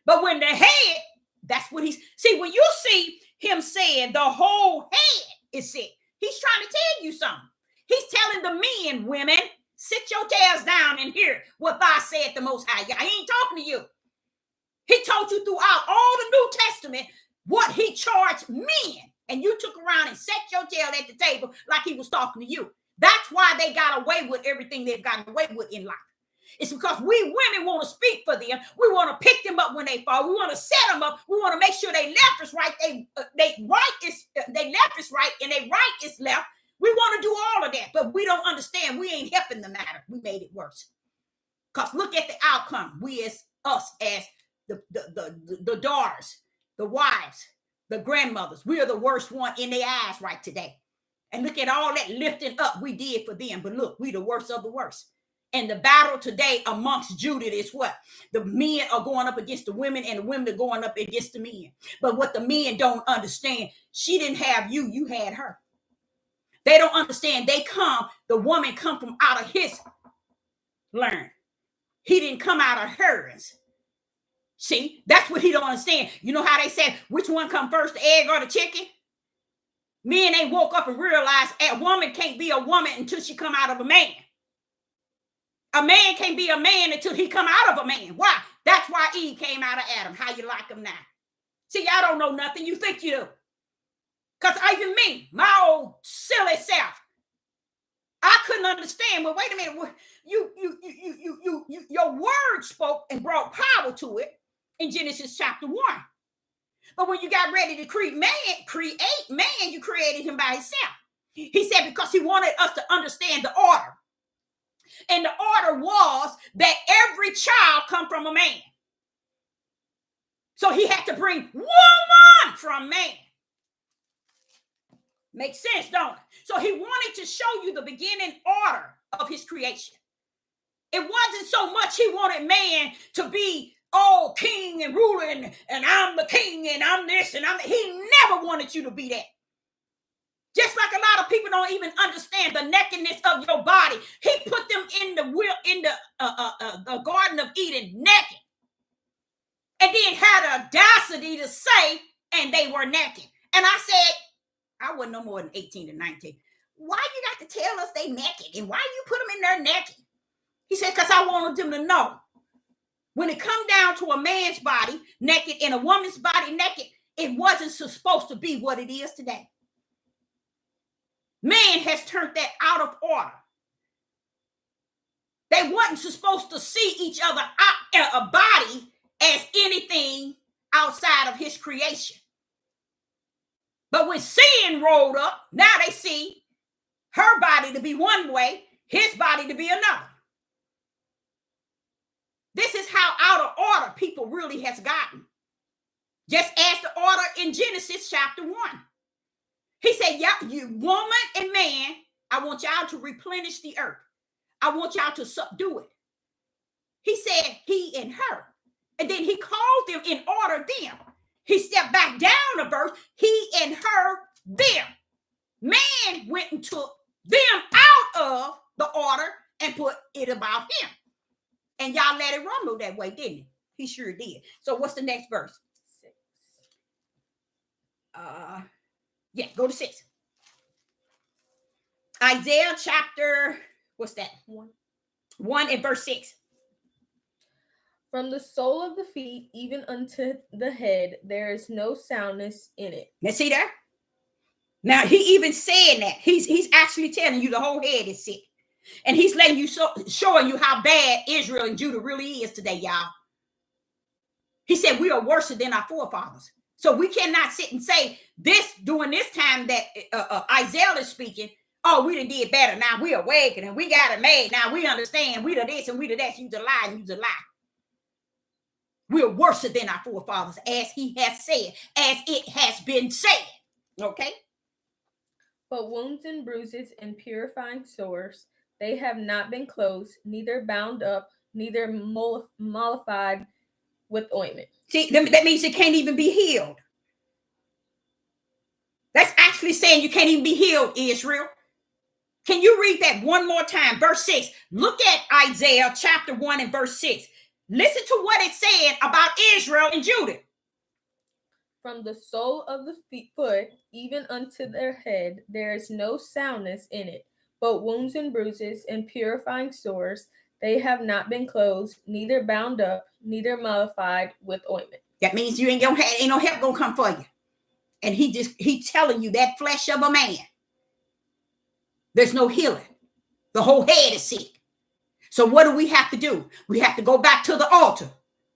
Speaker 1: But when the head, that's what see, when you see him saying the whole head is sick, he's trying to tell you something. He's telling the men, women, sit your tails down and hear what God said the Most High. He ain't talking to you. He told you throughout all the New Testament what he charged men And you took around and set your tail at the table like he was talking to you. That's why they got away with everything they've gotten away with in life. It's because we women want to speak for them. We want to pick them up when they fall. We want to set them up. We want to make sure they left is right. They left is right and they right is left. We want to do all of that, but we don't understand. We ain't helping the matter. We made it worse. Because look at the outcome. We as us as the daughters, the wives, the grandmothers. We are the worst one in their eyes right today. And look at all that lifting up we did for them. But look, we the worst of the worst. And the battle today amongst Judith is what? The men are going up against the women and the women are going up against the men. But what the men don't understand, she didn't have you, you had her. They don't understand. The woman come from out of his learn. He didn't come out of hers. See, that's what he don't understand. You know how they said, which one come first, the egg or the chicken? Men ain't woke up and realized a woman can't be a woman until she come out of a man. A man can't be a man until he come out of a man. Why? That's why Eve came out of Adam. How you like him now? See, y'all don't know nothing. You think you do. Because even me, my old silly self, I couldn't understand. Well, wait a minute. Your word spoke and brought power to it in Genesis chapter 1. But when you got ready to create man, you created him by himself. He said because he wanted us to understand the order. And the order was that every child come from a man. So he had to bring woman from man. Makes sense, don't it? So he wanted to show you the beginning order of his creation. It wasn't so much he wanted man to be king and ruler and I'm the king and I'm this and he never wanted you to be that. Just like a lot of people don't even understand the nakedness of your body. He put them in the Garden of Eden naked. And then had audacity to say, and they were naked. And I said, I wasn't no more than 18 and 19. Why you got to tell us they naked? And why you put them in there naked? He said, because I wanted them to know. When it come down to a man's body naked and a woman's body naked, it wasn't supposed to be what it is today. Man has turned that out of order. They wasn't supposed to see each other a body as anything outside of his creation. But when sin rolled up, now they see her body to be one way, his body to be another. This is how out of order people really has gotten. Just as the order in Genesis chapter 1. He said, yeah, you woman and man, I want y'all to replenish the earth. I want y'all to subdue it. He said he and her. And then he called them in order them. He stepped back down a verse. He and her, them. Man went and took them out of the order and put it about him. And y'all let it rumble that way, didn't he? He sure did. So what's the next verse?
Speaker 2: 6.
Speaker 1: Go to 6. Isaiah chapter, what's that? 1 and verse 6.
Speaker 2: From the sole of the feet even unto the head, there is no soundness in it.
Speaker 1: Now see that? Now he even saying that. He's actually telling you the whole head is sick. And he's letting you showing you how bad Israel and Judah really is today, y'all. He said we are worse than our forefathers. So we cannot sit and say this during this time that Isaiah is speaking. Oh, we done did better. Now we awakened and we got it made. Now we understand. We do this and we do that. You's a lie and you's a lie. We're worse than our forefathers, as he has said, as it has been said. Okay?
Speaker 2: But wounds and bruises and purifying sores, they have not been closed, neither bound up, neither mollified with ointment.
Speaker 1: See, that means it can't even be healed. That's actually saying you can't even be healed, Israel. Can you read that one more time? Verse 6. Look at Isaiah chapter 1 and verse 6. Listen to what it said about Israel and Judah.
Speaker 2: From the sole of the foot even unto their head, there is no soundness in it, but wounds and bruises and purifying sores, they have not been closed, neither bound up, neither mollified with ointment.
Speaker 1: That means you ain't no help gonna come for you. And he telling you that flesh of a man, there's no healing. The whole head is sick. So what do we have to do? We have to go back to the altar.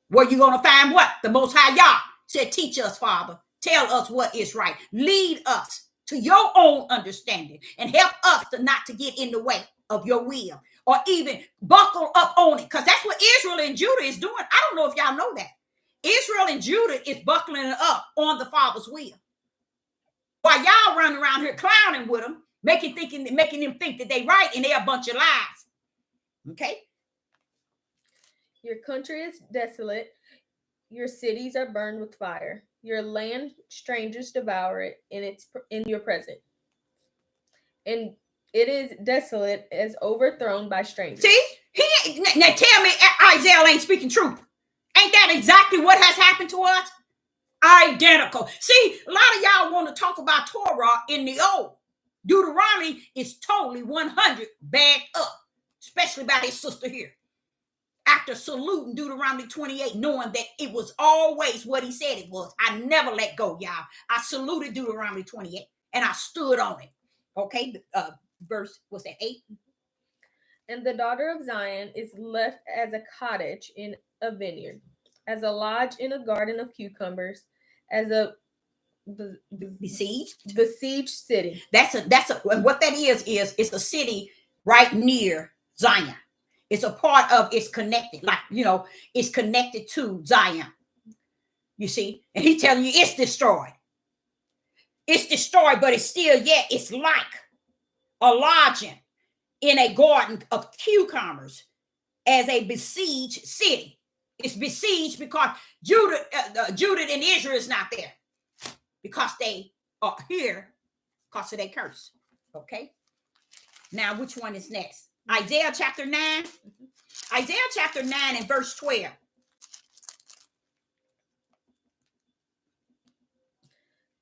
Speaker 1: Where you going to find what? The Most High Yah said, teach us, Father. Tell us what is right. Lead us to your own understanding and help us not to get in the way of your will or even buckle up on it. Because that's what Israel and Judah is doing. I don't know if y'all know that. Israel and Judah is buckling up on the Father's will. While y'all running around here clowning with them, making them think that they right and they're a bunch of lies. Okay?
Speaker 2: Your country is desolate. Your cities are burned with fire. Your land, strangers devour it in your presence. And it is desolate as overthrown by strangers.
Speaker 1: See? Now tell me Isaiah ain't speaking truth. Ain't that exactly what has happened to us? Identical. See, a lot of y'all want to talk about Torah in the old. Deuteronomy is totally 100 bagged up, especially by his sister here. After saluting Deuteronomy 28, knowing that it was always what he said it was. I never let go, y'all. I saluted Deuteronomy 28 and I stood on it. Okay, verse, what's that, 8?
Speaker 2: And the daughter of Zion is left as a cottage in a vineyard, as a lodge in a garden of cucumbers, as a besieged city.
Speaker 1: That's what that is it's a city right near Zion. It's a part of, it's connected, like, it's connected to Zion. You see, and he's telling you it's destroyed. It's destroyed, but it's still yet. It's like a lodging in a garden of cucumbers as a besieged city. It's besieged because Judah and Israel is not there because they are here because of their curse. Okay. Now, which one is next? Isaiah chapter 9. Isaiah chapter 9 and verse 12.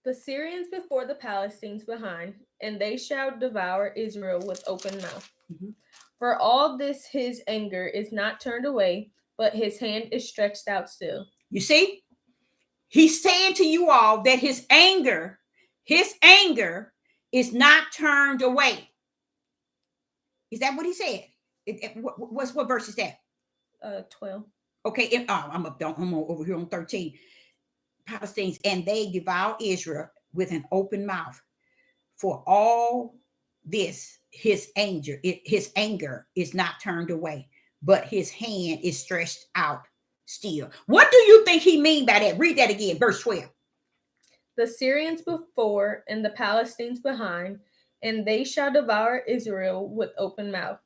Speaker 2: The Syrians before, the Palestines behind, and they shall devour Israel with open mouth. Mm-hmm. For all this his anger is not turned away, but his hand is stretched out still.
Speaker 1: You see? He's saying to you all that his anger is not turned away. Is that what he said? What verse is that?
Speaker 2: 12.
Speaker 1: Okay, I'm over here on 13. Palestinians, and they devour Israel with an open mouth. For all this, his anger is not turned away, but his hand is stretched out still. What do you think he mean by that? Read that again, verse 12.
Speaker 2: The Syrians before and the Palestinians behind, and they shall devour Israel with open mouth.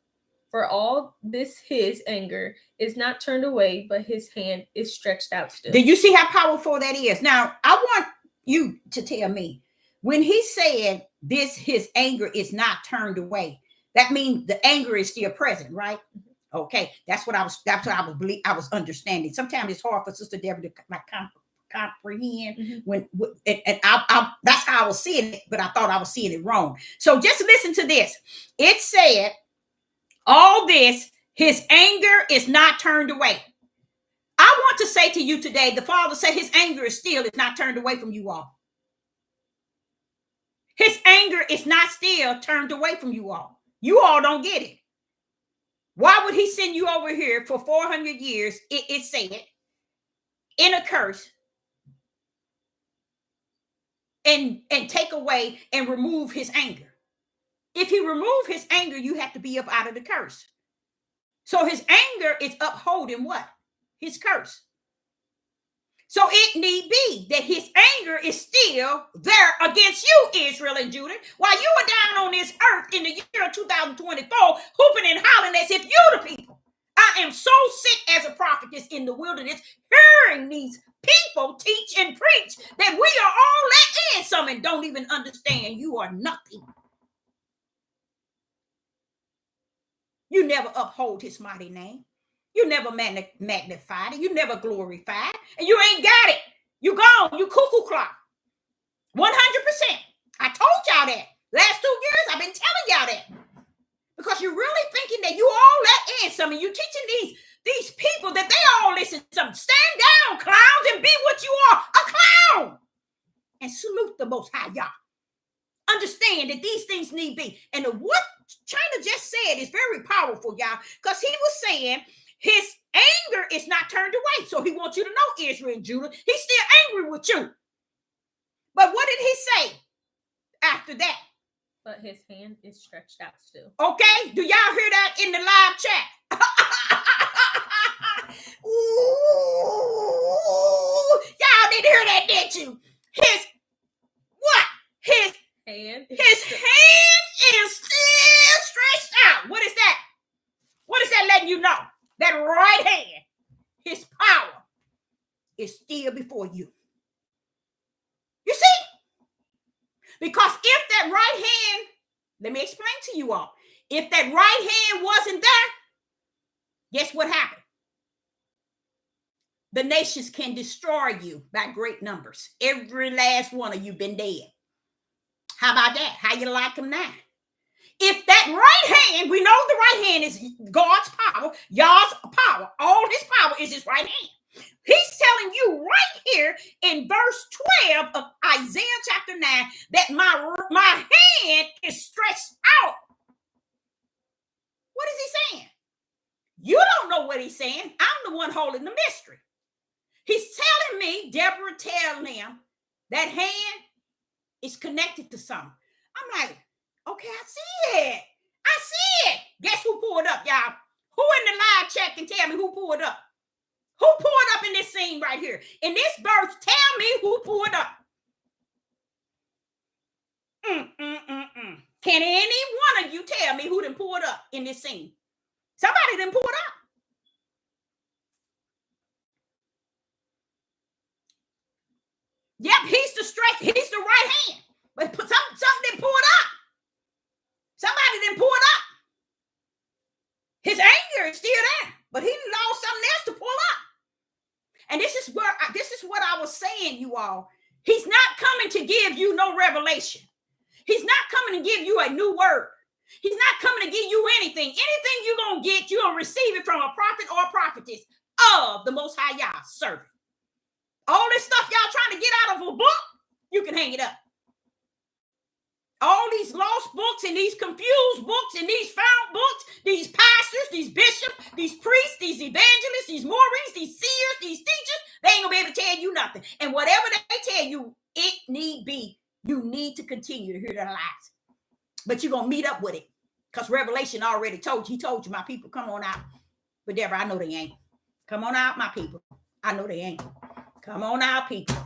Speaker 2: For all this his anger is not turned away, but his hand is stretched out still.
Speaker 1: Do you see how powerful that is? Now, I want you to tell me, when he said this, his anger is not turned away, that means the anger is still present, right? Okay, that's what I was understanding. Sometimes it's hard for Sister Deborah to comprehend when I that's how I was seeing it, but I thought I was seeing it wrong. So just listen to this. It said, all this, his anger is not turned away. I want to say to you today, the Father said his anger is not turned away from you all. His anger is not still turned away from you all. You all don't get it. Why would he send you over here for 400 years, it said, in a curse, and take away and remove his anger? If he remove his anger, you have to be up out of the curse. So his anger is upholding what? His curse. So it need be that his anger is still there against you, Israel and Judah, while you are down on this earth in the year 2024, hooping and hollering as if you're the people. I am so sick as a prophetess in the wilderness, hearing these people teach and preach that we are all let in some and don't even understand you are nothing. You never uphold his mighty name. You never magnified it. You never glorified. And you ain't got it. You gone. You cuckoo clock. 100%. I told y'all that. Last 2 years, I've been telling y'all that. Because you're really thinking that you all let in something. You teaching these people that they all listen to something. Stand down, clowns, and be what you are, a clown. and salute the Most High Yah. Understand that these things need be. And what China just said is very powerful, y'all, because he was saying his anger is not turned away. So he wants you to know, Israel and Judah, he's still angry with you. But what did he say after that?
Speaker 2: But his hand is stretched out still.
Speaker 1: Okay, do y'all hear that in the live chat? Ooh, y'all didn't hear that, did you? His what? His hand is still stretched out. What is that? What is that letting you know? That right hand, his power is still before you. You see? Because if that right hand, let me explain to you all. If that right hand wasn't there, guess what happened? The nations can destroy you by great numbers. Every last one of you been dead. How about that? How you like them now? If that right hand, we know the right hand is God's power, Yah's power. All his power is his right hand. He's telling you right here in verse 12 of Isaiah chapter 9 that my hand is stretched out. What is he saying? You don't know what he's saying. I'm the one holding the mystery. He's telling me, Deborah, tell them that hand is connected to something. I'm like, okay, I see it. I see it. Guess who pulled up, y'all? Who in the live chat can tell me who pulled up? Who pulled up in this scene right here? In this verse, tell me who pulled up. Can any one of you tell me who done pulled up in this scene? Somebody done pulled up. Yep, he's the right hand. But something didn't pull it up. Somebody didn't pull it up. His anger is still there, but he lost something else to pull up. And this is what I was saying, you all. He's not coming to give you no revelation. He's not coming to give you a new word. He's not coming to give you anything. Anything you're going to get, you're going to receive it from a prophet or a prophetess of the Most High Yah servant. All this stuff y'all trying to get out of a book, you can hang it up. All these lost books and these confused books and these found books, these pastors, these bishops, these priests, these evangelists, these Maureen, these seers, these teachers, they ain't gonna be able to tell you nothing. And whatever they tell you, it need be, you need to continue to hear their lies. But you're gonna meet up with it. Because Revelation already told you, he told you, my people, come on out. But Deborah, I know they ain't. Come on out, my people. I know they ain't. Come on out, people.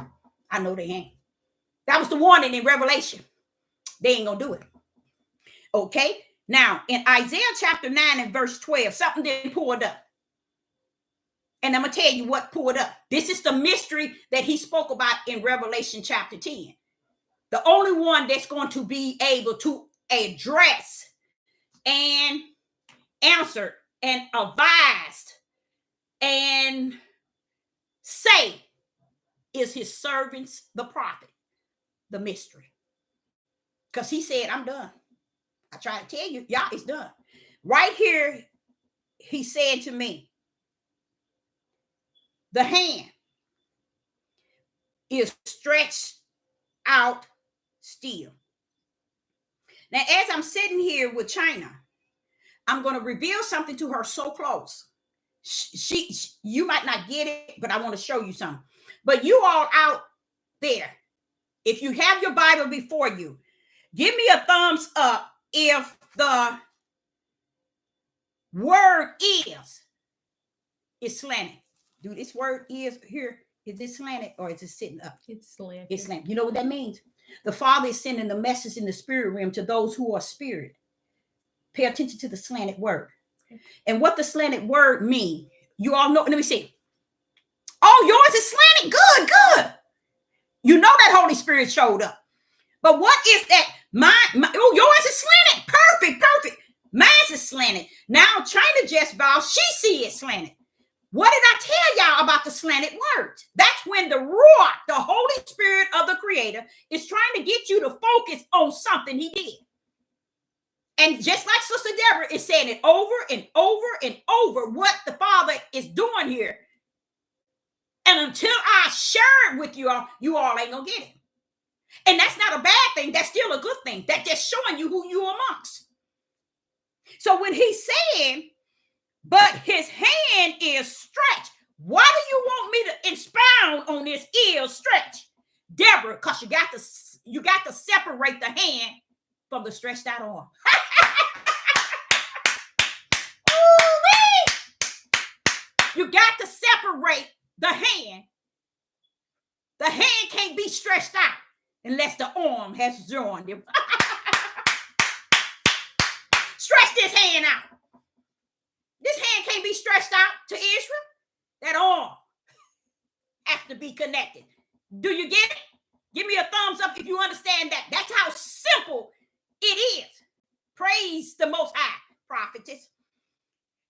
Speaker 1: I know they ain't. That was the warning in Revelation. They ain't gonna do it. Okay. Now, in Isaiah chapter 9 and verse 12, something didn't pulled up. And I'm gonna tell you what pulled up. This is the mystery that he spoke about in Revelation chapter 10. The only one that's going to be able to address and answer and advise and say is his servants, the prophet, the mystery. Because he said, I'm done. I try to tell you, y'all, it's done. Right here, he said to me, the hand is stretched out still. Now, as I'm sitting here with China, I'm going to reveal something to her so close. You might not get it, but I want to show you something. But you all out there, if you have your Bible before you, give me a thumbs up if the word is slanted. Dude, this word is here. Is it slanted or is it sitting up?
Speaker 2: It's slanted.
Speaker 1: It's slanted. You know what that means? The Father is sending the message in the spirit realm to those who are spirit. Pay attention to the slanted word. And what the slanted word means, you all know. Let me see. Oh, yours is slanted. Good. You know that Holy Spirit showed up. But what is that? Yours is slanted. Perfect. Mine is slanted. Now China just vowed she see it slanted. What did I tell y'all about the slanted words? That's when the Ruach, the Holy Spirit of the Creator, is trying to get you to focus on something he did. And just like Sister Deborah is saying it over and over and over, what the Father is doing here. And until I share it with you all ain't gonna get it. And that's not a bad thing. That's still a good thing. That's just showing you who you're amongst. So when he said, but his hand is stretched, why do you want me to expound on this is stretched? Deborah, because you got to separate the hand from the stretched out arm. You got to separate the hand. The hand can't be stretched out unless the arm has joined him. Stretch this hand out. This hand can't be stretched out to Israel. That arm has to be connected. Do you get it? Give me a thumbs up if you understand that. That's how simple it is. Praise the Most High, prophetess.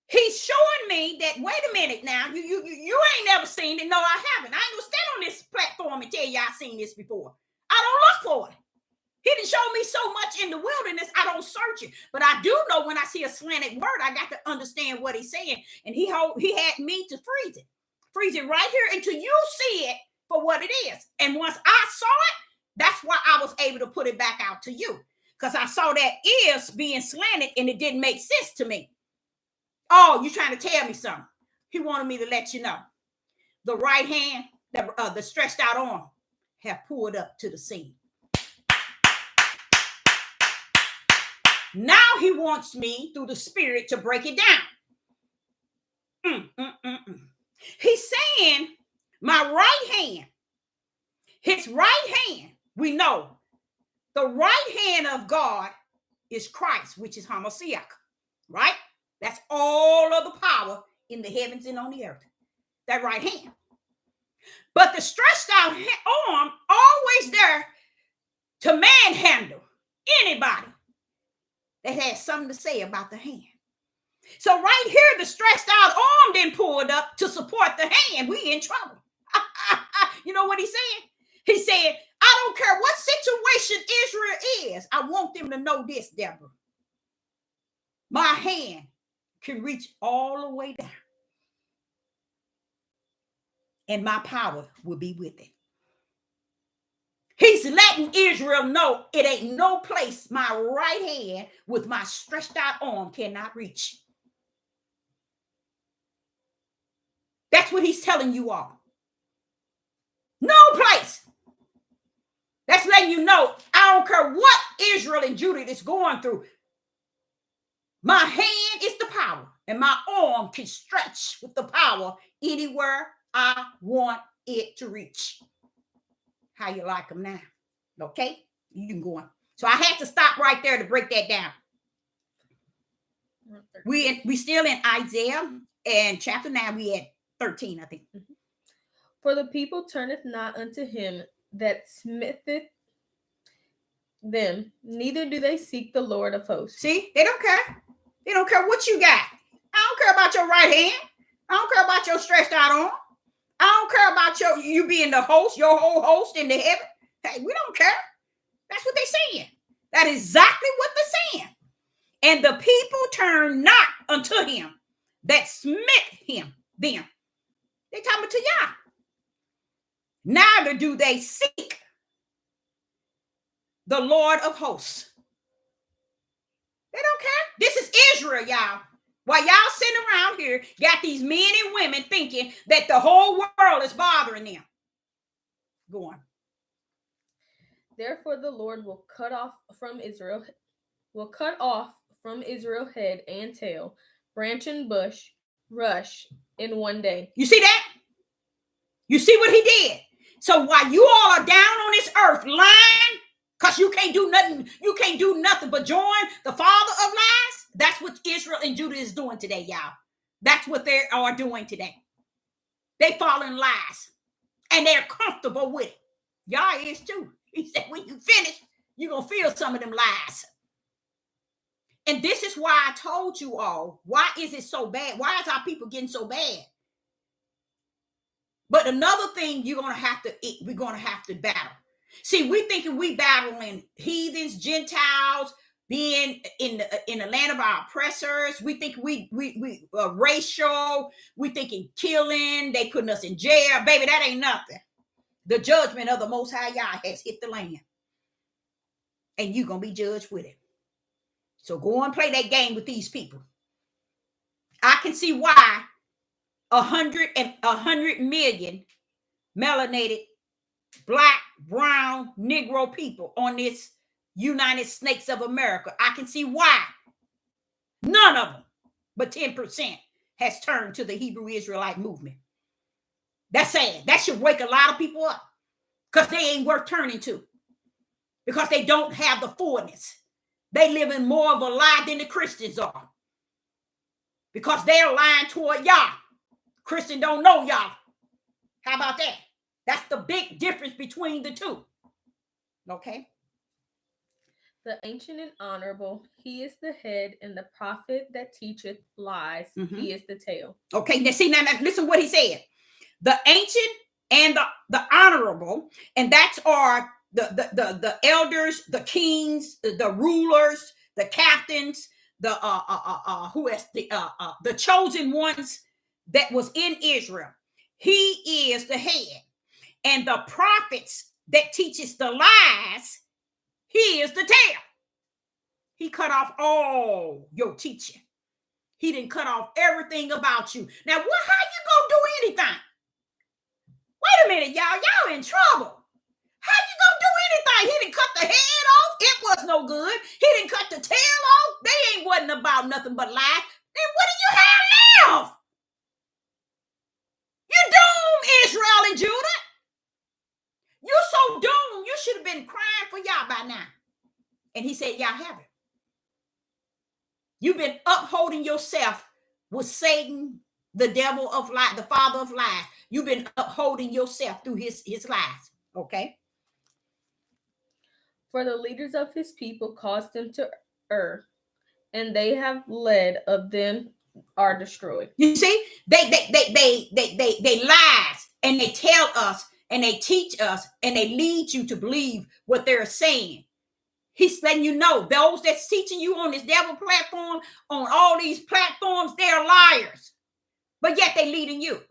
Speaker 1: He's showing me that, wait a minute now, you ain't never seen it. No, I haven't. I ain't gonna stand on this platform and tell you I've seen this before. I don't look for it. He didn't show me so much in the wilderness, I don't search it. But I do know when I see a slanted word, I got to understand what he's saying. And he had me to freeze it. Freeze it right here until you see it for what it is. And once I saw it, that's why I was able to put it back out to you. Because I saw that is being slanted and it didn't make sense to me. Oh, you trying to tell me something? He wanted me to let you know. The right hand, the stretched out arm, have pulled up to the scene. Now he wants me through the Spirit to break it down. He's saying my right hand, his right hand, we know the right hand of God is Christ, which is Hamashiach, right? That's all of the power in the heavens and on the earth. That right hand. But the stretched out arm always there to manhandle anybody that has something to say about the hand. So right here, the stretched out arm then pulled up to support the hand. We in trouble. You know what he said? He said, I don't care what situation Israel is. I want them to know this, Deborah. My hand can reach all the way down. And my power will be with it. He's letting Israel know it ain't no place my right hand with my stretched out arm cannot reach. That's what he's telling you all. No place. That's letting you know, I don't care what Israel and Judah is going through. My hand is the power, and my arm can stretch with the power anywhere I want it to reach. How you like them now? Okay? You can go on. So I had to stop right there to break that down. We still in Isaiah, and chapter 9, we at 13, I think.
Speaker 2: For the people turneth not unto him that smiteth them, neither do they seek the Lord of hosts.
Speaker 1: See, they don't care. They don't care what you got. I don't care about your right hand. I don't care about your stretched out arm. I don't care about you being the host, your whole host in the heaven. Hey, we don't care. That's what they're saying. That is exactly what they're saying. And the people turn not unto him that smit them. They talking to Yah. Neither do they seek the Lord of hosts. They don't care. This is Israel, y'all. While y'all sitting around here, got these men and women thinking that the whole world is bothering them. Go on.
Speaker 2: Therefore the Lord will cut off from Israel head and tail, branch and bush, rush in one day.
Speaker 1: You see that? You see what he did? So while you all are down on this earth lying, because you can't do nothing but join the father of lies, that's what Israel and Judah is doing today, y'all. That's what they are doing today. They fall in lies, and they're comfortable with it. Y'all is too. He said, when you finish, you're going to feel some of them lies. And this is why I told you all, why is it so bad? Why is our people getting so bad? But another thing we're going to have to battle. See, we thinking we battling heathens, Gentiles, being in the land of our oppressors. We think we racial. We thinking killing. They putting us in jail. Baby, that ain't nothing. The judgment of the Most High Yah has hit the land. And you're going to be judged with it. So go and play that game with these people. I can see why 100 million melanated, black, brown, Negro people on this United States of America. I can see why none of them, but 10%, has turned to the Hebrew Israelite movement. That's sad. That should wake a lot of people up, because they ain't worth turning to, because they don't have the fullness. They live in more of a lie than the Christians are, because they're lying toward Yah. Christian don't know Yah. How about that? That's the big difference between the two. Okay.
Speaker 2: The ancient and honorable, he is the head, and the prophet that teacheth lies, he is the tail.
Speaker 1: Okay, now see, now listen what he said. The ancient and the honorable, and that's are the elders, the kings, the rulers, the captains, the chosen ones that was in Israel. He is the head. And the prophets that teaches the lies, he is the tail. He cut off all your teaching. He didn't cut off everything about you. Now, how you gonna do anything? Wait a minute, y'all in trouble. How you gonna do anything? He didn't cut the head off. It was no good. He didn't cut the tail off. They wasn't about nothing but lies. Then what do you have left? You doomed, Israel and Judah. You're so doomed. You should have been crying for y'all by now. And he said, y'all haven't. You've been upholding yourself with Satan, the devil of lies, the father of lies. You've been upholding yourself through his lies. Okay.
Speaker 2: For the leaders of his people caused them to err, and they have led of them are destroyed.
Speaker 1: You see, they lies, and they tell us, and they teach us, and they lead you to believe what they're saying. He's letting you know those that's teaching you on this devil platform, on all these platforms, they're liars. But yet they leading you.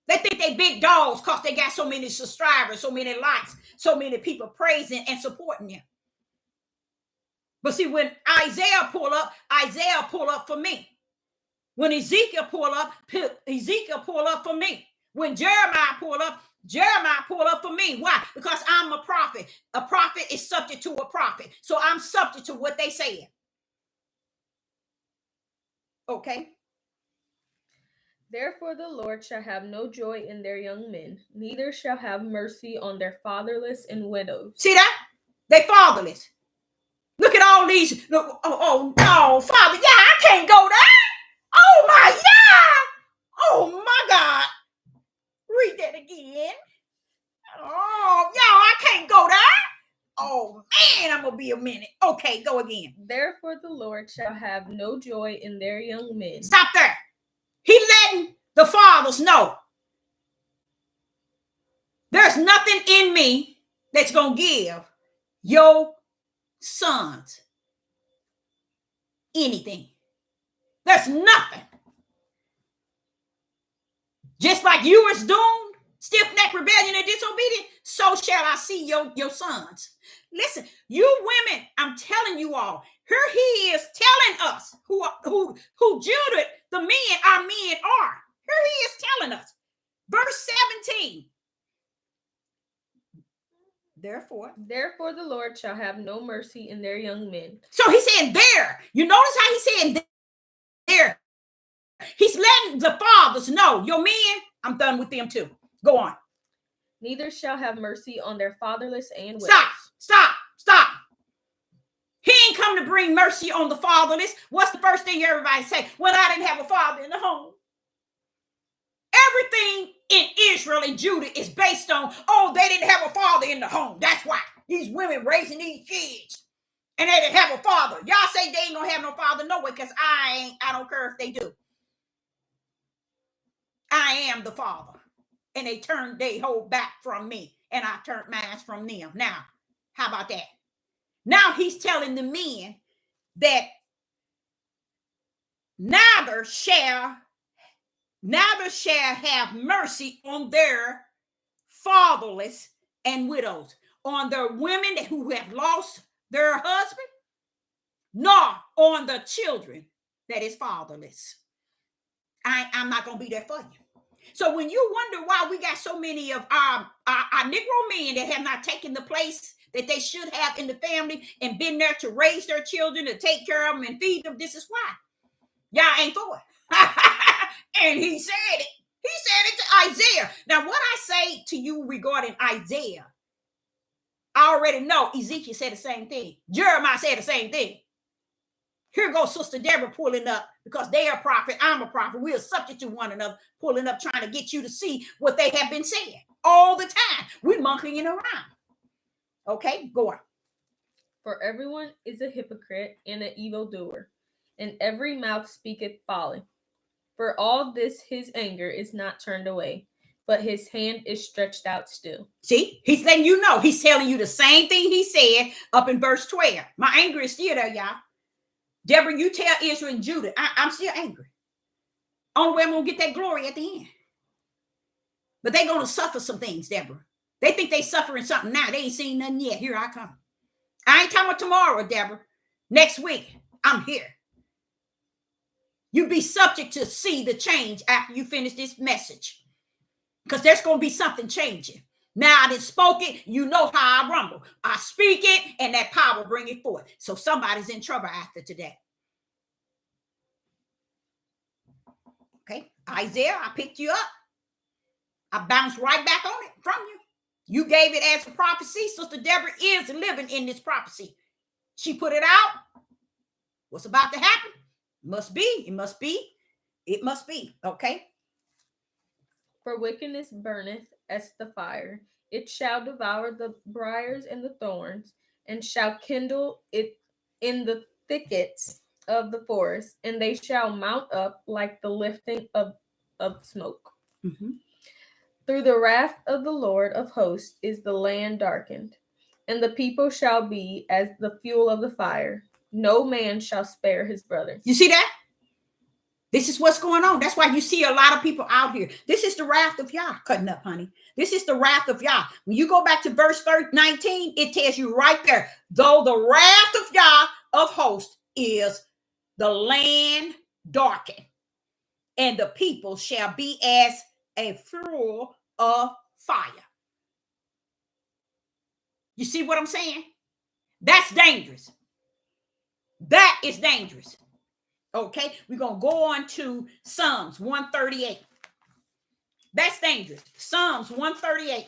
Speaker 1: They think they big dogs because they got so many subscribers, so many likes, so many people praising and supporting them. But see, when Isaiah pull up for me. When Ezekiel pull up for me. When Jeremiah pull up for me. Why? Because I'm a prophet. A prophet is subject to a prophet. So I'm subject to what they say. Okay.
Speaker 2: Therefore the Lord shall have no joy in their young men, neither shall have mercy on their fatherless and widows.
Speaker 1: See that? They fatherless. Look at all these. Oh no, Father, yeah, I can't go there. Oh my God. Oh my God. Read that again. Oh, y'all, I can't go there. Oh man, I'm gonna be a minute. Okay, go again.
Speaker 2: Therefore the Lord shall have no joy in their young men.
Speaker 1: Stop there. He letting the fathers know there's nothing in me that's gonna give your sons anything. There's nothing. Just like you was doomed, stiff-necked rebellion and disobedience, so shall I see your sons. Listen, you women, I'm telling you all, here he is telling us who Judah, the men, our men are. Here he is telling us. Verse 17. Therefore
Speaker 2: the Lord shall have no mercy in their young men.
Speaker 1: So he's saying there. You notice how he's saying there. He's letting the fathers know, your men, I'm done with them too. Go on.
Speaker 2: Neither shall have mercy on their fatherless and widows.
Speaker 1: Stop. He ain't come to bring mercy on the fatherless. What's the first thing everybody say? Well, I didn't have a father in the home. Everything in Israel and Judah is based on, they didn't have a father in the home. That's why these women raising these kids. And they didn't have a father. Y'all say they ain't gonna have no father no way, because I don't care if they do. I am the father. And they hold back from me. And I turned mine from them. Now, how about that? Now he's telling the men that neither shall have mercy on their fatherless and widows, on the women who have lost their husband, nor on the children that is fatherless. I'm not going to be there for you. So when you wonder why we got so many of our Negro men that have not taken the place that they should have in the family and been there to raise their children, to take care of them and feed them, this is why. Y'all ain't for it. And he said it. He said it to Isaiah. Now, what I say to you regarding Isaiah, I already know Ezekiel said the same thing. Jeremiah said the same thing. Here goes Sister Deborah pulling up because they are a prophet. I'm a prophet. We are subject to one another, pulling up, trying to get you to see what they have been saying all the time. We're monkeying around. Okay, go on.
Speaker 2: For everyone is a hypocrite and an evildoer, and every mouth speaketh folly. For all this his anger is not turned away, but his hand is stretched out still.
Speaker 1: See, he's letting you know. He's telling you the same thing he said up in verse 12. My anger is still there, y'all. Deborah, you tell Israel and Judah, I'm still angry. Only way I'm going to get that glory at the end. But they're going to suffer some things, Deborah. They think they suffering something now. They ain't seen nothing yet. Here I come. I ain't talking about tomorrow, Deborah. Next week, I'm here. You be subject to see the change after you finish this message. Because there's going to be something changing. Now I done spoke it. You know how I rumble. I speak it, and that power bring it forth. So somebody's in trouble after today. Okay, Isaiah, I picked you up. I bounced right back on it from you. You gave it as a prophecy. Sister Deborah is living in this prophecy. She put it out. What's about to happen? Must be. It must be. It must be. Okay.
Speaker 2: For wickedness burneth as the fire. It shall devour the briars and the thorns, and shall kindle it in the thickets of the forest, and they shall mount up like the lifting of smoke.
Speaker 1: Mm-hmm.
Speaker 2: Through the wrath of the Lord of hosts is the land darkened, and the people shall be as the fuel of the fire. No man shall spare his brother.
Speaker 1: You see that? This is what's going on. That's why you see a lot of people out here. This is the wrath of Yah cutting up, honey. This is the wrath of Yah. When you go back to verse 19, it tells you right there, though the wrath of Yah of hosts is the land darkened, and the people shall be as a fuel of fire. You see what I'm saying? That's dangerous. That is dangerous. Okay, we're going to go on to Psalms 138. That's dangerous. Psalms 138.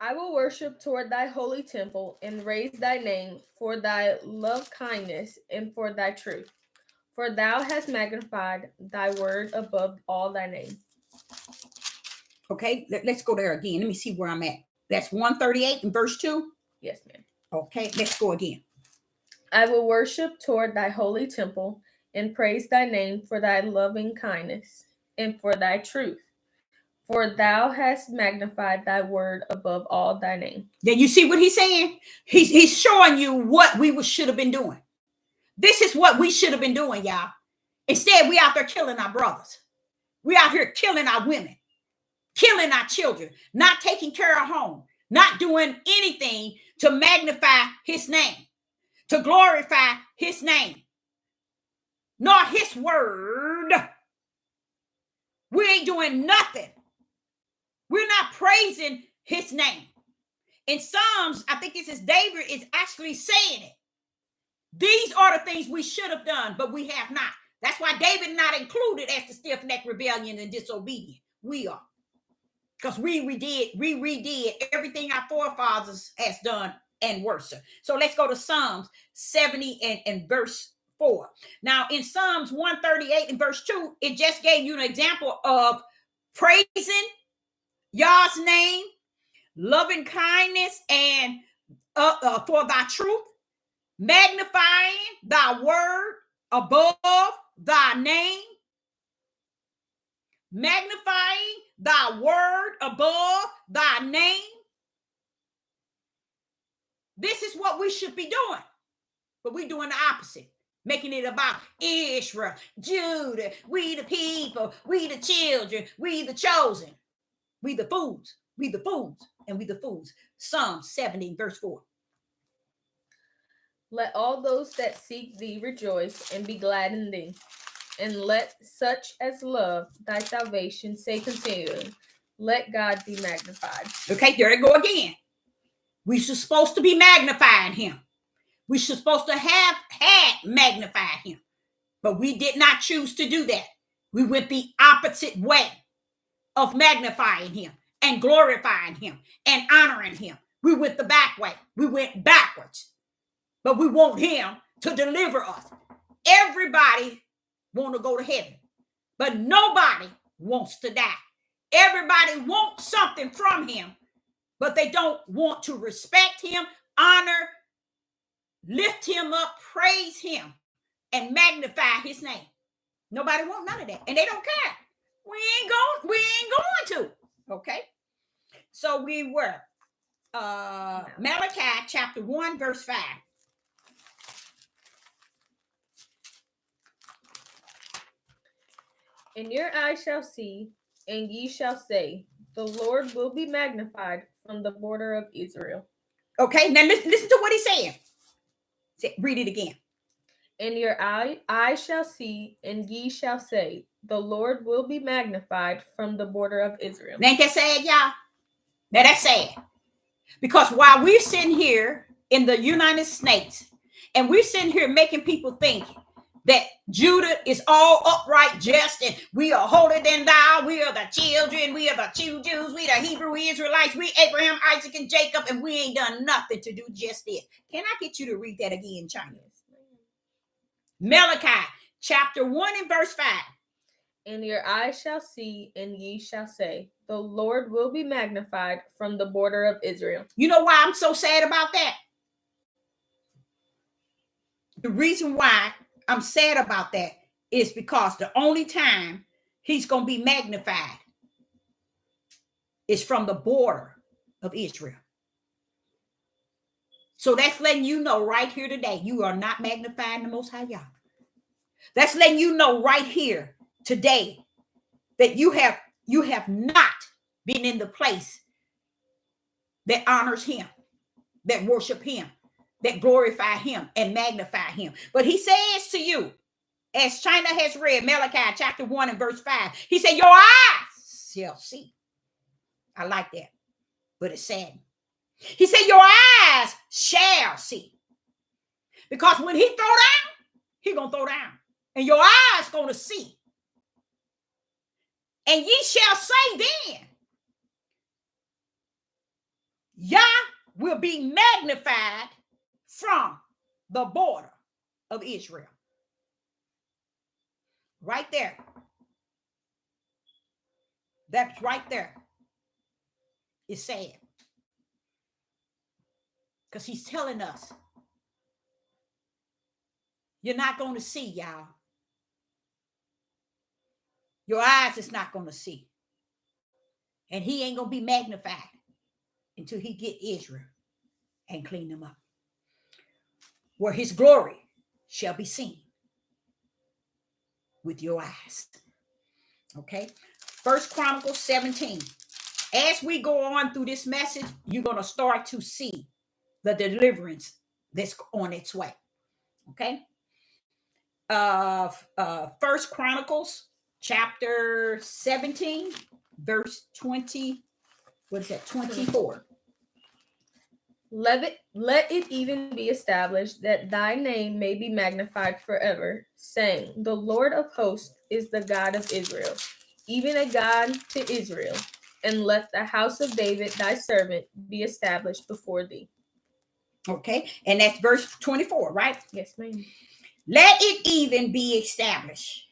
Speaker 2: I will worship toward thy holy temple and raise thy name for thy love kindness and for thy truth. For thou hast magnified thy word above all thy name.
Speaker 1: Okay, let's go there again. Let me see where I'm at. That's 138 in verse 2?
Speaker 2: Yes, ma'am.
Speaker 1: Okay, let's go again.
Speaker 2: I will worship toward thy holy temple and praise thy name for thy loving kindness and for thy truth. For thou hast magnified thy word above all thy name.
Speaker 1: Then you see what he's saying? He's showing you what we should have been doing. This is what we should have been doing, y'all. Instead, we out there killing our brothers. We out here killing our women, killing our children, not taking care of home, not doing anything to magnify his name, to glorify his name, nor his word. We ain't doing nothing. We're not praising his name. In Psalms, I think this is David is actually saying it. These are the things we should have done, but we have not. That's why David not included as the stiff-necked rebellion and disobedient. We are. Because we redid everything our forefathers has done and worse. So let's go to Psalms 70 and verse 4. Now in Psalms 138 and verse 2, it just gave you an example of praising Yah's name, loving kindness, and for thy truth, magnifying thy word above thy name, magnifying thy word above thy name. This is what we should be doing, but we're doing the opposite. making it about Israel, Judah, we the people, we the children, we the chosen, we the fools, and we the fools. Psalm 70, verse 4.
Speaker 2: Let all those that seek thee rejoice and be glad in thee. And let such as love thy salvation say continually, let God be magnified.
Speaker 1: Okay, there it go again. We should supposed to be magnifying him. We should supposed to have had magnified him. But we did not choose to do that. We went the opposite way of magnifying him and glorifying him and honoring him. We went the back way. We went backwards. But we want him to deliver us. Everybody want to go to heaven, but nobody wants to die. Everybody wants something from him, but they don't want to respect him, honor, lift him up, praise him, and magnify his name. Nobody wants none of that, and they don't care. We ain't going to. Okay. So we were Malachi chapter 1, verse 5.
Speaker 2: And your eyes shall see, and ye shall say, the Lord will be magnified from the border of Israel.
Speaker 1: Okay, now listen to what he's saying. Read it again.
Speaker 2: And your eyes shall see, and ye shall say, the Lord will be magnified from the border of Israel.
Speaker 1: Ain't that sad, y'all? Now that's sad. Because while we're sitting here in the United States, and we're sitting here making people think that Judah is all upright, just, and we are holier than thou. We are the children. We are the true Jews. We the Hebrew Israelites. We Abraham, Isaac, and Jacob, and we ain't done nothing to do just this. Can I get you to read that again, China? Malachi chapter 1 and verse 5.
Speaker 2: And your eyes shall see, and ye shall say, the Lord will be magnified from the border of Israel.
Speaker 1: You know why I'm so sad about that? The reason why I'm sad about that is because the only time he's going to be magnified is from the border of Israel. So that's letting you know right here today, you are not magnifying the Most High Yahweh. That's letting you know right here today that you have not been in the place that honors him, that worship him, that glorify him and magnify him. But he says to you, as China has read Malachi chapter 1 and verse 5, he said, your eyes shall see. I like that, but it's sad. He said, your eyes shall see. Because when he throw down, he going to throw down. And your eyes going to see. And ye shall say then, Yah will be magnified from the border of Israel. Right there. That's right there. It's sad. Because he's telling us, you're not going to see, y'all. Your eyes is not going to see. And he ain't going to be magnified until he get Israel and clean them up. Where his glory shall be seen with your eyes. Okay? 1 Chronicles 17. As we go on through this message, you're going to start to see the deliverance that's on its way. Okay? 1 Chronicles chapter 17, verse 20. What is that? 24.
Speaker 2: Let it even be established that thy name may be magnified forever, saying, the Lord of hosts is the God of Israel, even a God to Israel. And let the house of David, thy servant, be established before thee.
Speaker 1: Okay, and that's verse 24, right?
Speaker 2: Yes, ma'am.
Speaker 1: Let it even be established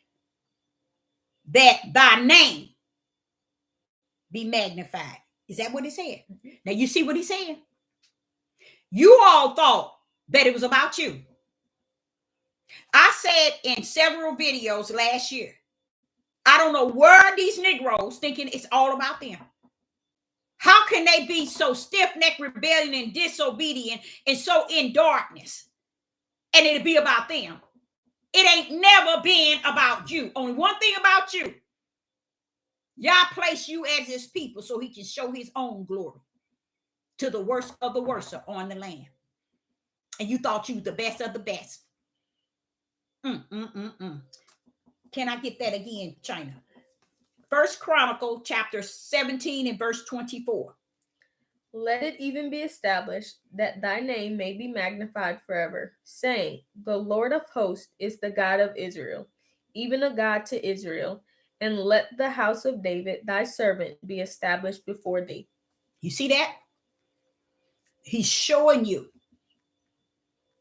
Speaker 1: that thy name be magnified. Is that what it said? Mm-hmm. Now you see what he said? You all thought that it was about you. I said in several videos last year, I don't know where these Negroes thinking it's all about them. How can they be so stiff-necked, rebellion, and disobedient, and so in darkness, and it'll be about them? It ain't never been about you. Only one thing about you. Yah placed you as his people so he can show his own glory to the worst of the worst on the land. And you thought you was the best of the best. Can I get that again, China? First Chronicle chapter 17 and verse 24.
Speaker 2: Let it even be established that thy name may be magnified forever, saying, the Lord of hosts is the God of Israel, even a God to Israel, and let the house of David thy servant be established before thee.
Speaker 1: You see that? He's showing you,